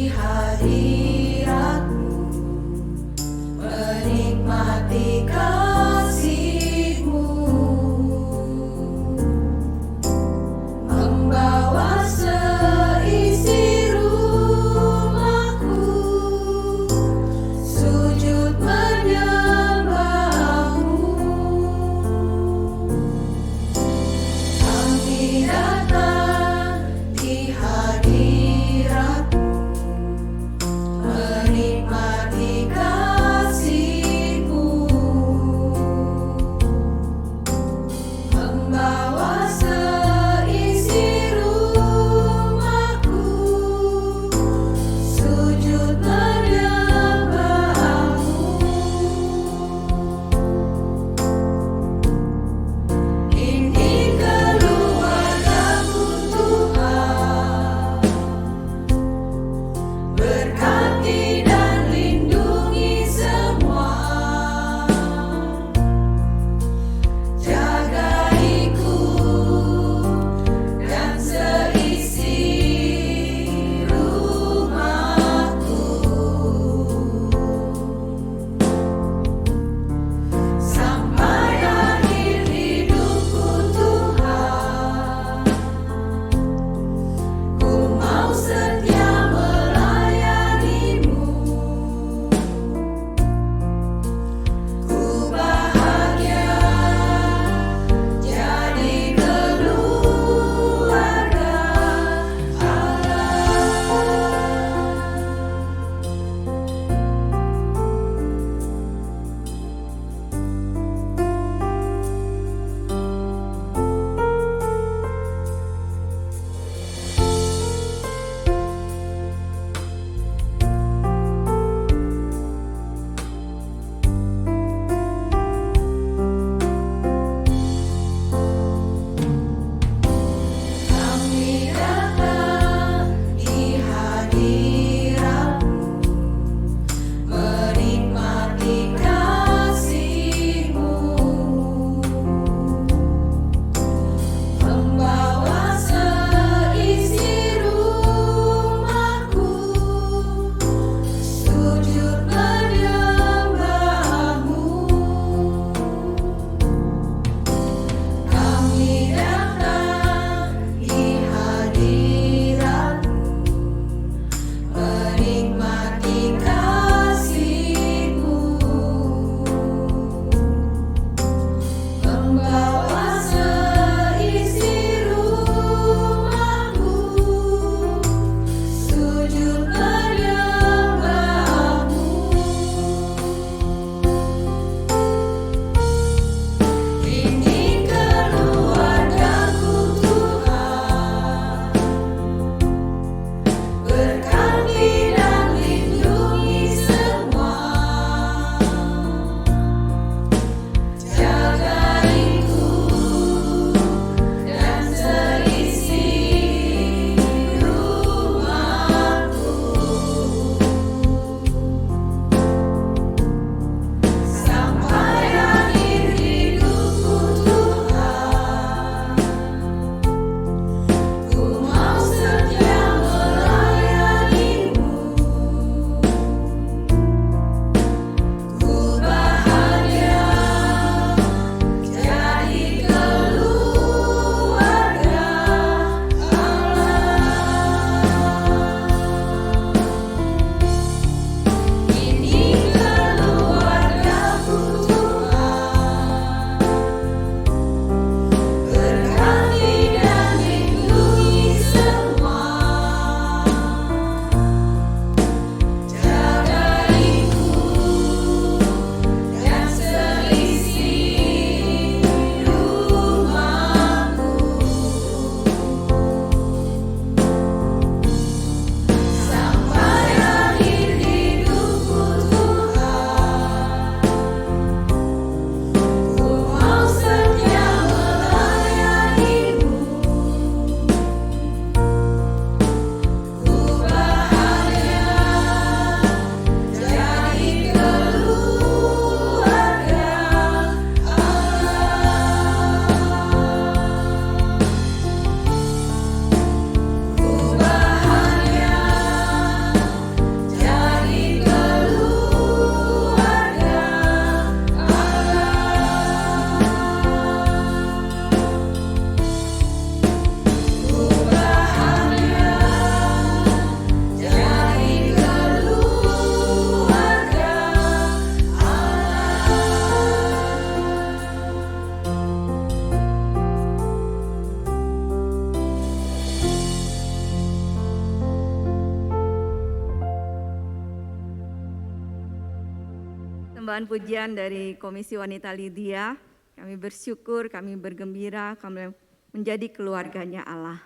persembahan pujian dari Komisi Wanita Lydia. Kami bersyukur, kami bergembira, kami menjadi keluarganya Allah.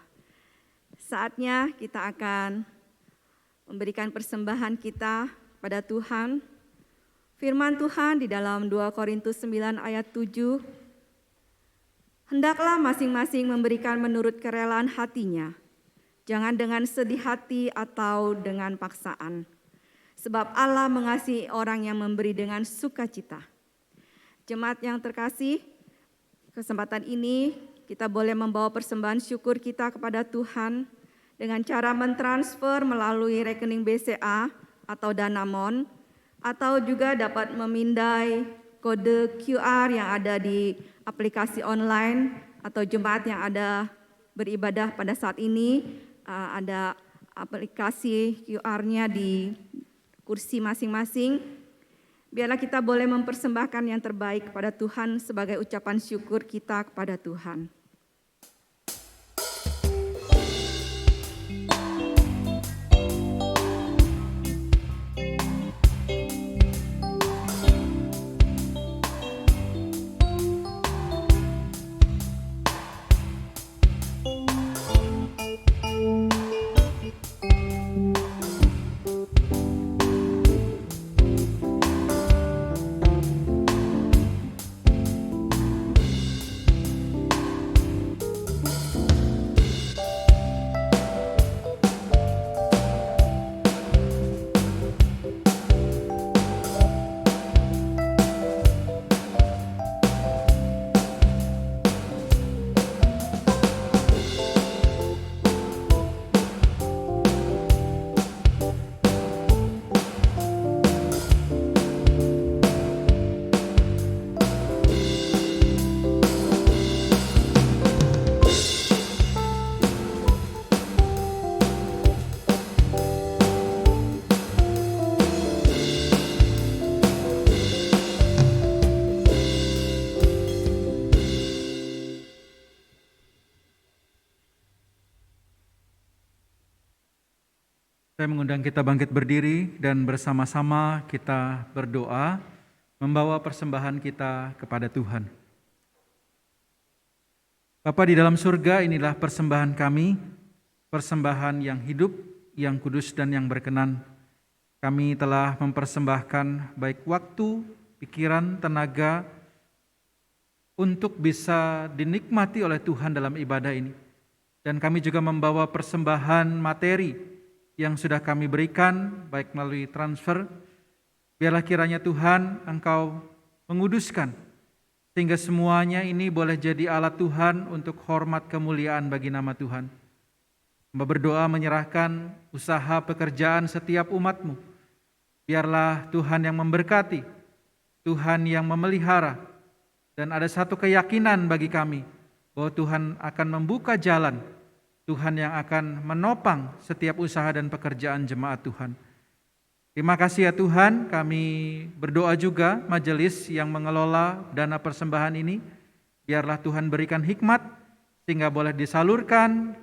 Saatnya kita akan memberikan persembahan kita pada Tuhan. Firman Tuhan di dalam 2 Korintus 9 ayat 7, hendaklah masing-masing memberikan menurut kerelaan hatinya, jangan dengan sedih hati atau dengan paksaan. Sebab Allah mengasihi orang yang memberi dengan sukacita. Jemaat yang terkasih, kesempatan ini kita boleh membawa persembahan syukur kita kepada Tuhan dengan cara mentransfer melalui rekening BCA atau Danamon, atau juga dapat memindai kode QR yang ada di aplikasi online, atau jemaat yang ada beribadah pada saat ini, ada aplikasi QR-nya di kursi masing-masing. Biarlah kita boleh mempersembahkan yang terbaik kepada Tuhan sebagai ucapan syukur kita kepada Tuhan. Saya mengundang kita bangkit berdiri dan bersama-sama kita berdoa membawa persembahan kita kepada Tuhan. Bapa di dalam surga, inilah persembahan kami, persembahan yang hidup, yang kudus dan yang berkenan. Kami telah mempersembahkan baik waktu, pikiran, tenaga untuk bisa dinikmati oleh Tuhan dalam ibadah ini. Dan kami juga membawa persembahan materi yang sudah kami berikan, baik melalui transfer. Biarlah kiranya Tuhan Engkau menguduskan, sehingga semuanya ini boleh jadi alat Tuhan untuk hormat kemuliaan bagi nama Tuhan. Hamba berdoa menyerahkan usaha pekerjaan setiap umat-Mu. Biarlah Tuhan yang memberkati, Tuhan yang memelihara, dan ada satu keyakinan bagi kami bahwa Tuhan akan membuka jalan, Tuhan yang akan menopang setiap usaha dan pekerjaan jemaat Tuhan. Terima kasih ya Tuhan, kami berdoa juga majelis yang mengelola dana persembahan ini. Biarlah Tuhan berikan hikmat sehingga boleh disalurkan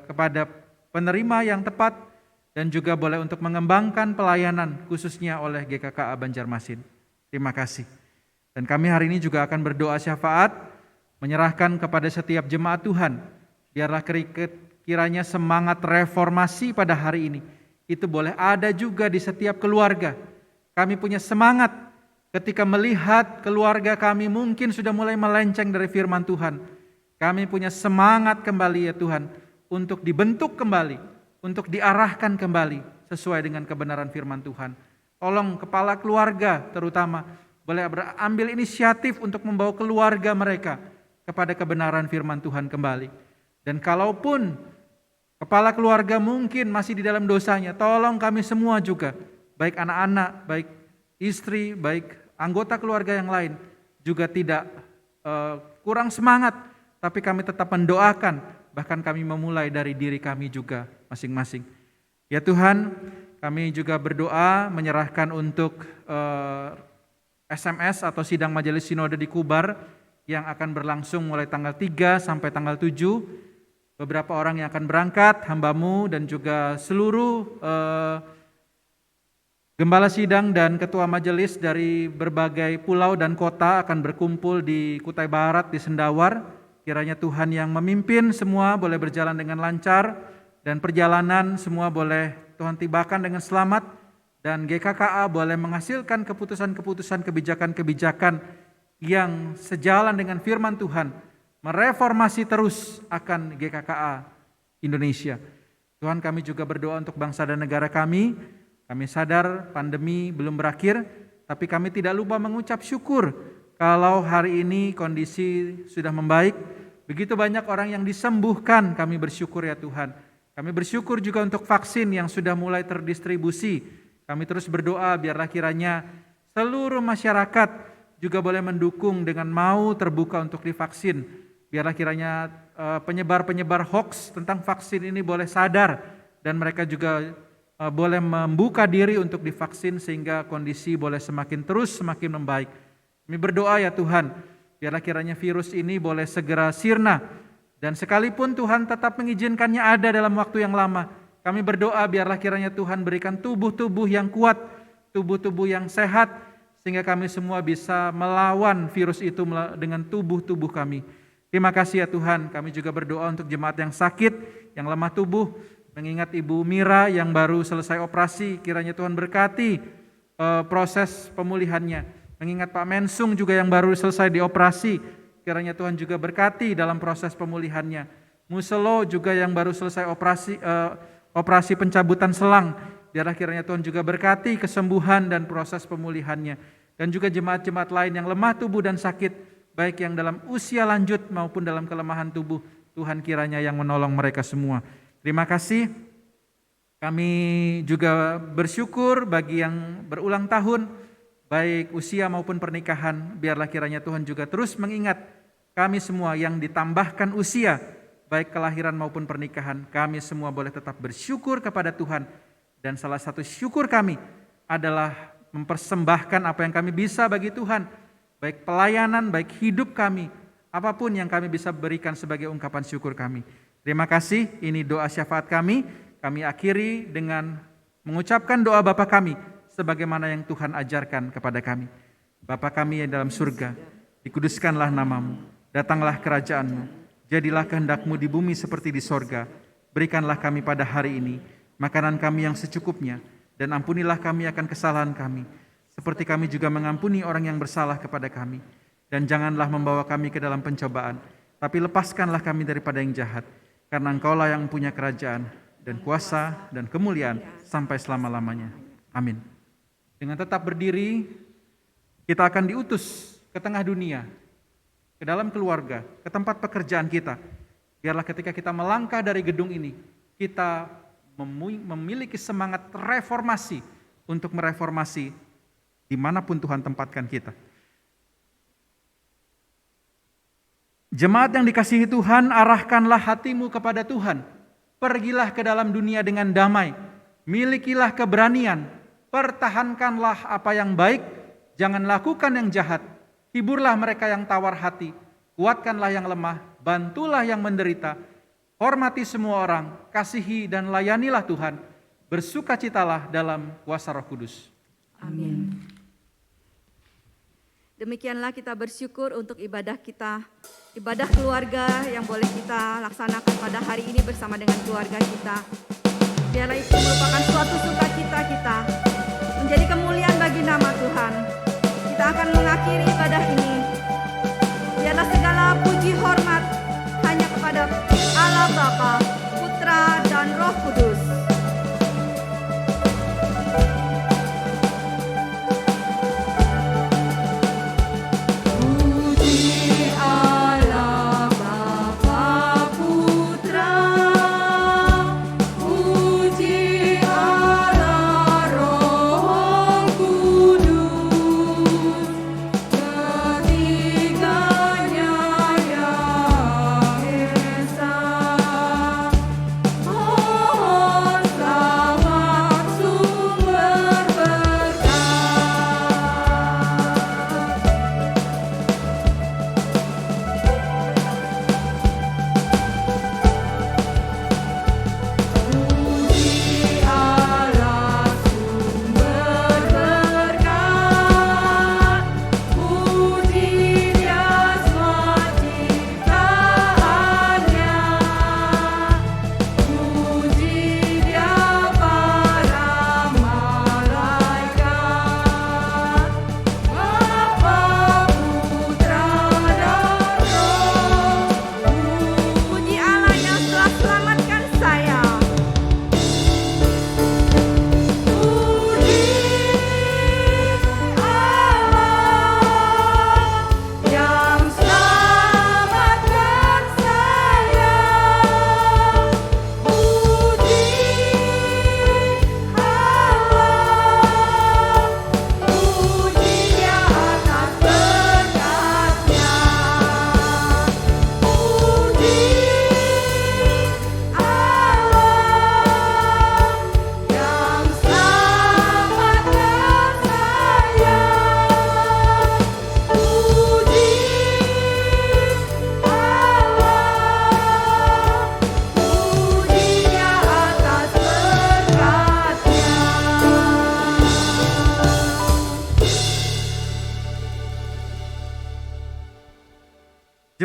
kepada penerima yang tepat dan juga boleh untuk mengembangkan pelayanan khususnya oleh GKKA Banjarmasin. Terima kasih. Dan kami hari ini juga akan berdoa syafaat menyerahkan kepada setiap jemaat Tuhan. Biarlah kiranya semangat reformasi pada hari ini itu boleh ada juga di setiap keluarga. Kami punya semangat ketika melihat keluarga kami mungkin sudah mulai melenceng dari firman Tuhan. Kami punya semangat kembali ya Tuhan untuk dibentuk kembali, untuk diarahkan kembali sesuai dengan kebenaran firman Tuhan. Tolong kepala keluarga terutama boleh ambil inisiatif untuk membawa keluarga mereka kepada kebenaran firman Tuhan kembali. Dan kalaupun kepala keluarga mungkin masih di dalam dosanya, tolong kami semua juga, baik anak-anak, baik istri, baik anggota keluarga yang lain, juga tidak kurang semangat, tapi kami tetap mendoakan, bahkan kami memulai dari diri kami juga masing-masing. Ya Tuhan, kami juga berdoa menyerahkan untuk SMS atau sidang majelis sinode di Kubar yang akan berlangsung mulai tanggal 3 sampai tanggal 7. Beberapa orang yang akan berangkat, hamba-Mu dan juga seluruh Gembala sidang dan ketua majelis dari berbagai pulau dan kota akan berkumpul di Kutai Barat, di Sendawar. Kiranya Tuhan yang memimpin semua boleh berjalan dengan lancar, dan perjalanan semua boleh Tuhan tibakan dengan selamat, dan GKKA boleh menghasilkan keputusan-keputusan, kebijakan-kebijakan yang sejalan dengan firman Tuhan, mereformasi terus akan GKKA Indonesia. Tuhan, kami juga berdoa untuk bangsa dan negara kami. Kami sadar pandemi belum berakhir, tapi kami tidak lupa mengucap syukur kalau hari ini kondisi sudah membaik. Begitu banyak orang yang disembuhkan, kami bersyukur ya Tuhan. Kami bersyukur juga untuk vaksin yang sudah mulai terdistribusi. Kami terus berdoa biarlah kiranya seluruh masyarakat juga boleh mendukung dengan mau terbuka untuk divaksin. Biarlah kiranya penyebar-penyebar hoax tentang vaksin ini boleh sadar, dan mereka juga boleh membuka diri untuk divaksin sehingga kondisi boleh semakin membaik. Kami berdoa ya Tuhan, biarlah kiranya virus ini boleh segera sirna, dan sekalipun Tuhan tetap mengizinkannya ada dalam waktu yang lama, kami berdoa biarlah kiranya Tuhan berikan tubuh-tubuh yang kuat, tubuh-tubuh yang sehat, sehingga kami semua bisa melawan virus itu dengan tubuh-tubuh kami. Terima kasih ya Tuhan, kami juga berdoa untuk jemaat yang sakit, yang lemah tubuh, mengingat Ibu Mira yang baru selesai operasi, kiranya Tuhan berkati proses pemulihannya. Mengingat Pak Mensung juga yang baru selesai dioperasi, kiranya Tuhan juga berkati dalam proses pemulihannya. Muselo juga yang baru selesai operasi pencabutan selang, biarlah kiranya Tuhan juga berkati kesembuhan dan proses pemulihannya. Dan juga jemaat-jemaat lain yang lemah tubuh dan sakit, baik yang dalam usia lanjut maupun dalam kelemahan tubuh, Tuhan kiranya yang menolong mereka semua. Terima kasih. Kami juga bersyukur bagi yang berulang tahun, baik usia maupun pernikahan. Biarlah kiranya Tuhan juga terus mengingat kami semua yang ditambahkan usia, baik kelahiran maupun pernikahan. Kami semua boleh tetap bersyukur kepada Tuhan. Dan salah satu syukur kami adalah mempersembahkan apa yang kami bisa bagi Tuhan, baik pelayanan, baik hidup kami, apapun yang kami bisa berikan sebagai ungkapan syukur kami. Terima kasih, ini doa syafaat kami. Kami akhiri dengan mengucapkan doa Bapa kami sebagaimana yang Tuhan ajarkan kepada kami. Bapa kami yang dalam surga, dikuduskanlah namamu, datanglah kerajaanmu, jadilah kehendak-Mu di bumi seperti di sorga. Berikanlah kami pada hari ini makanan kami yang secukupnya, dan ampunilah kami akan kesalahan kami, seperti kami juga mengampuni orang yang bersalah kepada kami. Dan janganlah membawa kami ke dalam pencobaan, tapi lepaskanlah kami daripada yang jahat. Karena Engkaulah yang punya kerajaan dan kuasa dan kemuliaan sampai selama-lamanya. Amin. Dengan tetap berdiri, kita akan diutus ke tengah dunia, ke dalam keluarga, ke tempat pekerjaan kita. Biarlah ketika kita melangkah dari gedung ini, kita memiliki semangat reformasi untuk mereformasi dimanapun Tuhan tempatkan kita. Jemaat yang dikasihi Tuhan, arahkanlah hatimu kepada Tuhan. Pergilah ke dalam dunia dengan damai. Milikilah keberanian. Pertahankanlah apa yang baik. Jangan lakukan yang jahat. Hiburlah mereka yang tawar hati. Kuatkanlah yang lemah. Bantulah yang menderita. Hormati semua orang. Kasihi dan layanilah Tuhan. Bersukacitalah dalam kuasa Roh Kudus. Amin. Demikianlah kita bersyukur untuk ibadah kita, ibadah keluarga yang boleh kita laksanakan pada hari ini bersama dengan keluarga kita. Biarlah itu merupakan suatu sukacita kita, menjadi kemuliaan bagi nama Tuhan. Kita akan mengakhiri ibadah ini. Biarlah segala puji hormat hanya kepada Allah Bapa, Putra, dan Roh Kudus. Oh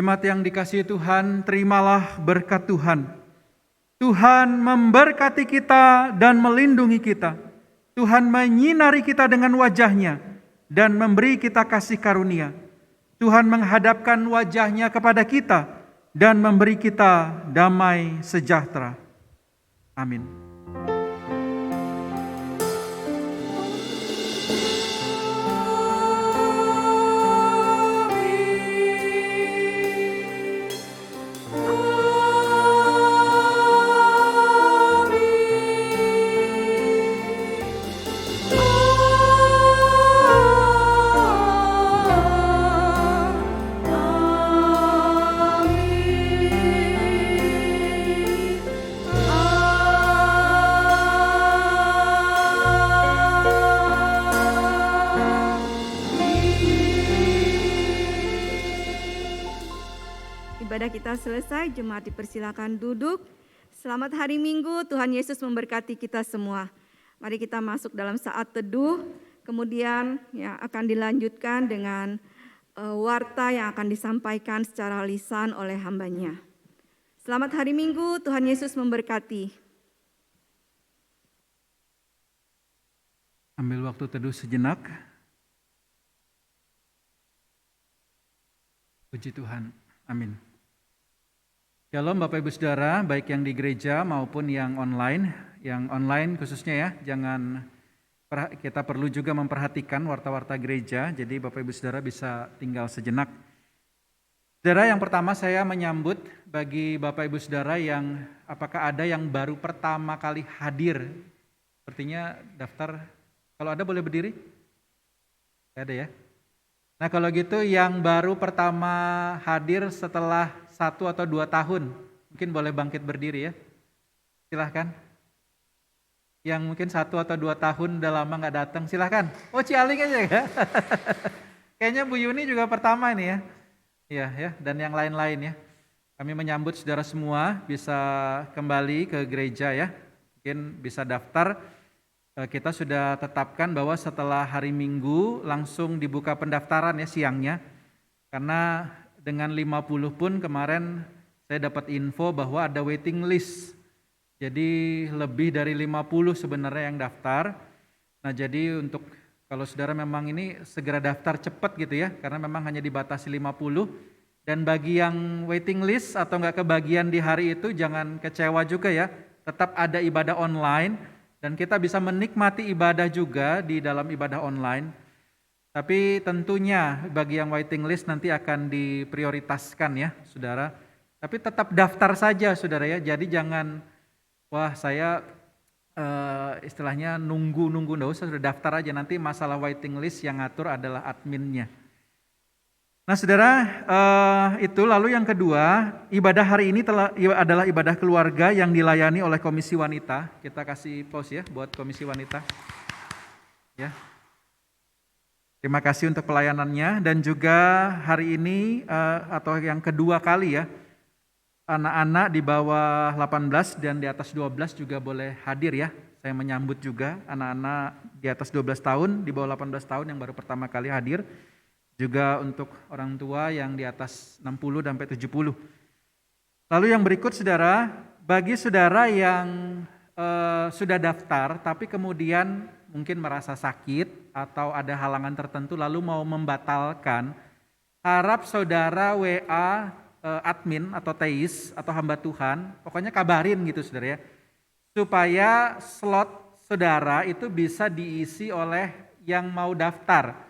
Jemaat yang dikasihi Tuhan, terimalah berkat Tuhan. Tuhan memberkati kita dan melindungi kita. Tuhan menyinari kita dengan wajah-Nya dan memberi kita kasih karunia. Tuhan menghadapkan wajah-Nya kepada kita dan memberi kita damai sejahtera. Amin. Ibadah kita selesai, jemaat dipersilakan duduk. Selamat hari Minggu, Tuhan Yesus memberkati kita semua. Mari kita masuk dalam saat teduh, kemudian ya akan dilanjutkan dengan warta yang akan disampaikan secara lisan oleh hambanya. Selamat hari Minggu, Tuhan Yesus memberkati. Ambil waktu teduh sejenak. Puji Tuhan. Amin. Shalom Bapak Ibu Saudara, baik yang di gereja maupun yang online. Yang online khususnya ya, kita perlu juga memperhatikan warta-warta gereja, jadi Bapak Ibu Saudara bisa tinggal sejenak. Saudara, yang pertama saya menyambut bagi Bapak Ibu Saudara yang apakah ada yang baru pertama kali hadir. Sepertinya daftar, kalau ada boleh berdiri? Ada ya? Nah kalau gitu yang baru pertama hadir setelah 1 atau 2 tahun, mungkin boleh bangkit berdiri ya. Silahkan. Yang mungkin 1 atau 2 tahun udah lama gak datang, silahkan. Oh Cialing aja ya. Kayaknya Bu Yuni juga pertama ini ya. Iya ya, dan yang lain-lain ya. Kami menyambut saudara semua bisa kembali ke gereja ya. Mungkin bisa daftar. Kita sudah tetapkan bahwa setelah hari Minggu langsung dibuka pendaftaran ya siangnya. Karena dengan 50 pun kemarin saya dapat info bahwa ada waiting list. Jadi lebih dari 50 sebenarnya yang daftar. Nah jadi untuk kalau saudara memang ini segera daftar cepat gitu ya. Karena memang hanya dibatasi 50. Dan bagi yang waiting list atau nggak kebagian di hari itu jangan kecewa juga ya. Tetap ada ibadah online. Dan kita bisa menikmati ibadah juga di dalam ibadah online. Tapi tentunya bagi yang waiting list nanti akan diprioritaskan ya saudara. Tapi tetap daftar saja saudara ya. Jadi jangan, wah saya istilahnya nunggu-nunggu, enggak usah, sudah daftar aja. Nanti masalah waiting list yang ngatur adalah adminnya. Nah saudara, itu lalu yang kedua, ibadah hari ini adalah ibadah keluarga yang dilayani oleh Komisi Wanita. Kita kasih pause ya buat Komisi Wanita. Ya. Terima kasih untuk pelayanannya dan juga hari ini atau yang kedua kali ya, anak-anak di bawah 18 dan di atas 12 juga boleh hadir ya. Saya menyambut juga anak-anak di atas 12 tahun, di bawah 18 tahun yang baru pertama kali hadir. Juga untuk orang tua yang di atas 60 sampai 70. Lalu yang berikut saudara, bagi saudara yang sudah daftar tapi kemudian mungkin merasa sakit atau ada halangan tertentu lalu mau membatalkan, harap saudara WA admin atau teis atau hamba Tuhan, pokoknya kabarin gitu saudara ya, supaya slot saudara itu bisa diisi oleh yang mau daftar.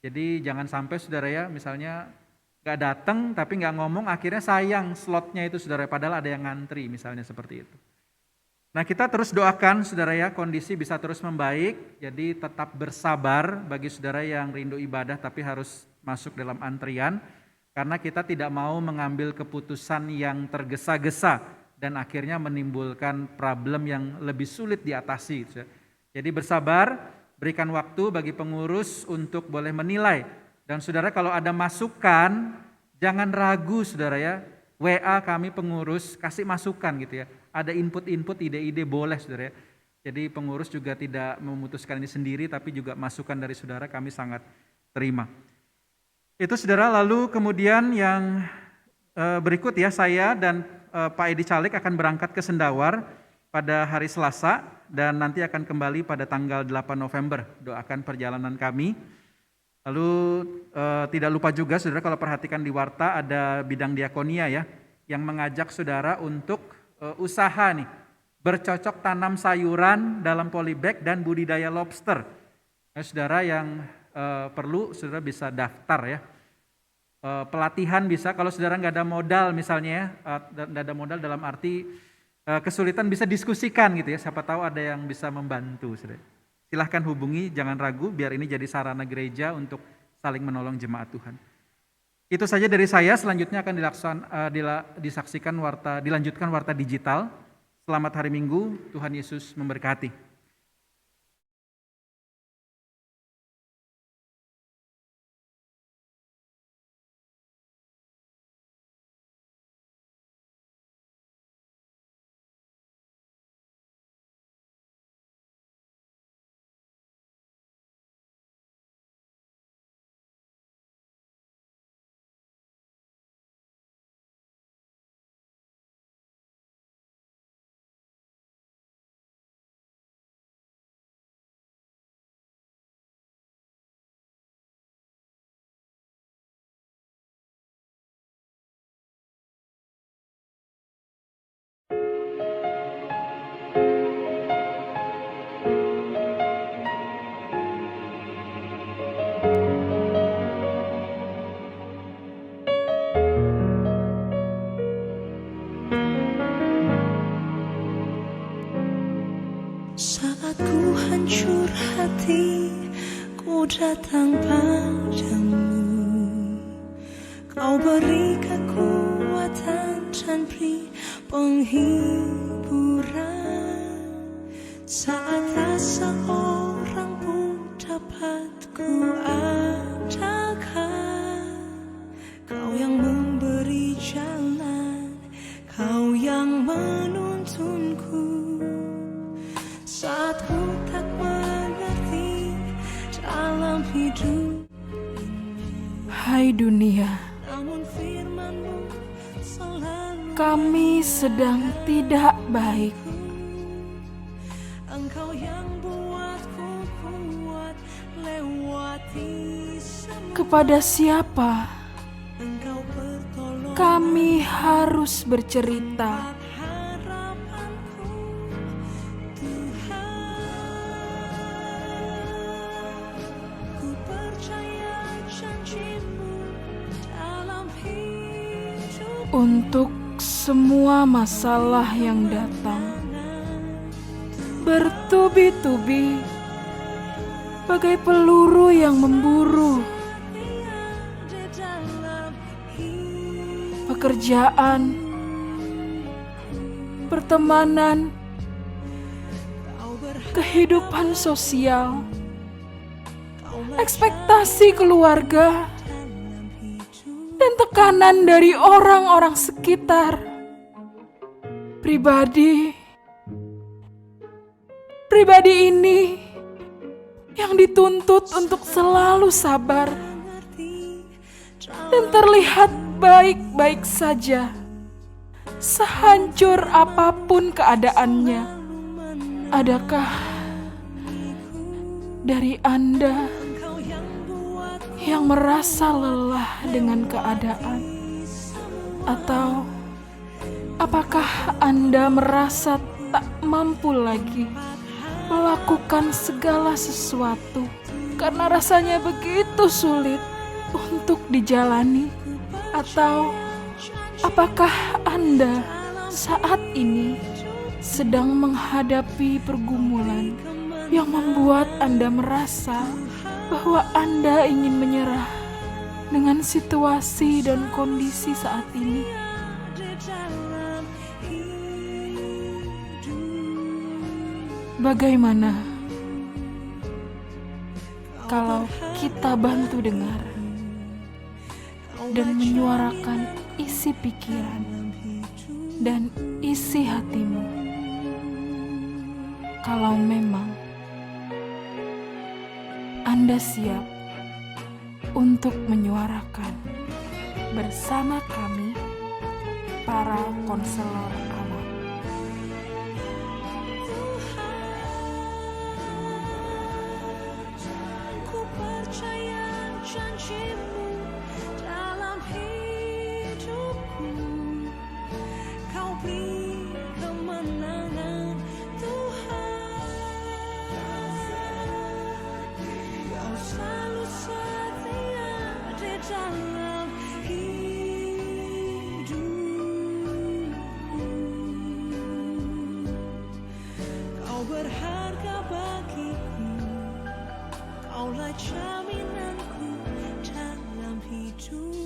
Jadi jangan sampai saudara ya misalnya gak datang tapi gak ngomong, akhirnya sayang slotnya itu saudara, padahal ada yang ngantri misalnya seperti itu. Nah kita terus doakan saudara ya kondisi bisa terus membaik, jadi tetap bersabar bagi saudara yang rindu ibadah tapi harus masuk dalam antrian. Karena kita tidak mau mengambil keputusan yang tergesa-gesa dan akhirnya menimbulkan problem yang lebih sulit diatasi. Jadi bersabar. Berikan waktu bagi pengurus untuk boleh menilai. Dan saudara kalau ada masukan, jangan ragu saudara ya. WA kami pengurus, kasih masukan gitu ya. Ada input-input, ide-ide boleh saudara ya. Jadi pengurus juga tidak memutuskan ini sendiri, tapi juga masukan dari saudara kami sangat terima. Itu saudara, lalu kemudian yang berikut ya, saya dan Pak Edi Calik akan berangkat ke Sendawar pada hari Selasa dan nanti akan kembali pada tanggal 8 November. Doakan perjalanan kami. Lalu tidak lupa juga saudara, kalau perhatikan di warta ada bidang diakonia ya, yang mengajak saudara untuk usaha nih, bercocok tanam sayuran dalam polybag dan budidaya lobster. Nah, saudara yang perlu, saudara bisa daftar ya. Pelatihan bisa, kalau saudara nggak ada modal misalnya ya, nggak ada modal dalam arti kesulitan, bisa diskusikan gitu ya, siapa tahu ada yang bisa membantu. Saudara. Silahkan hubungi, jangan ragu, biar ini jadi sarana gereja untuk saling menolong jemaat Tuhan. Itu saja dari saya, selanjutnya akan dilanjutkan warta digital. Selamat hari Minggu, Tuhan Yesus memberkati. Saat ku hancur hati, ku datang padamu. Kau beri kekuatan dan beri penghiburan. Saat rasa orang pun dapat ku andalkan. Kau yang memberi jalan, kau yang menuntunku. Saat ku tak mengerti dalam hidup ini, Hai dunia, namun firman-Mu selalu kami sedang tidak baik. Engkau yang buatku kuat lewati semua. Kepada siapa Engkau bertolong kami harus bercerita? harapanku, Tuhan. Ku percaya janji-Mu dalam hidup. Untuk semua masalah yang datang bertubi-tubi bagai peluru yang memburu, pekerjaan, pertemanan, kehidupan sosial, ekspektasi keluarga, dan tekanan dari orang-orang sekitar. Pribadi ini yang dituntut untuk selalu sabar dan terlihat baik-baik saja, sehancur apapun keadaannya. Adakah dari Anda yang merasa lelah dengan keadaan? Atau apakah Anda merasa tak mampu lagi melakukan segala sesuatu karena rasanya begitu sulit untuk dijalani? Atau apakah Anda saat ini sedang menghadapi pergumulan yang membuat Anda merasa bahwa Anda ingin menyerah dengan situasi dan kondisi saat ini? Bagaimana kalau kita bantu dengar dan menyuarakan isi pikiran dan isi hatimu? Kalau memang Anda siap untuk menyuarakan bersama kami para konselor Allah. Ku percaya janji-Mu dalam hidupku. Kau beri kemenangan, Tuhan. Kau selalu setia di dalam hidupku. Kau berharga bagiku. Kaulah jaminanku dalam hidup.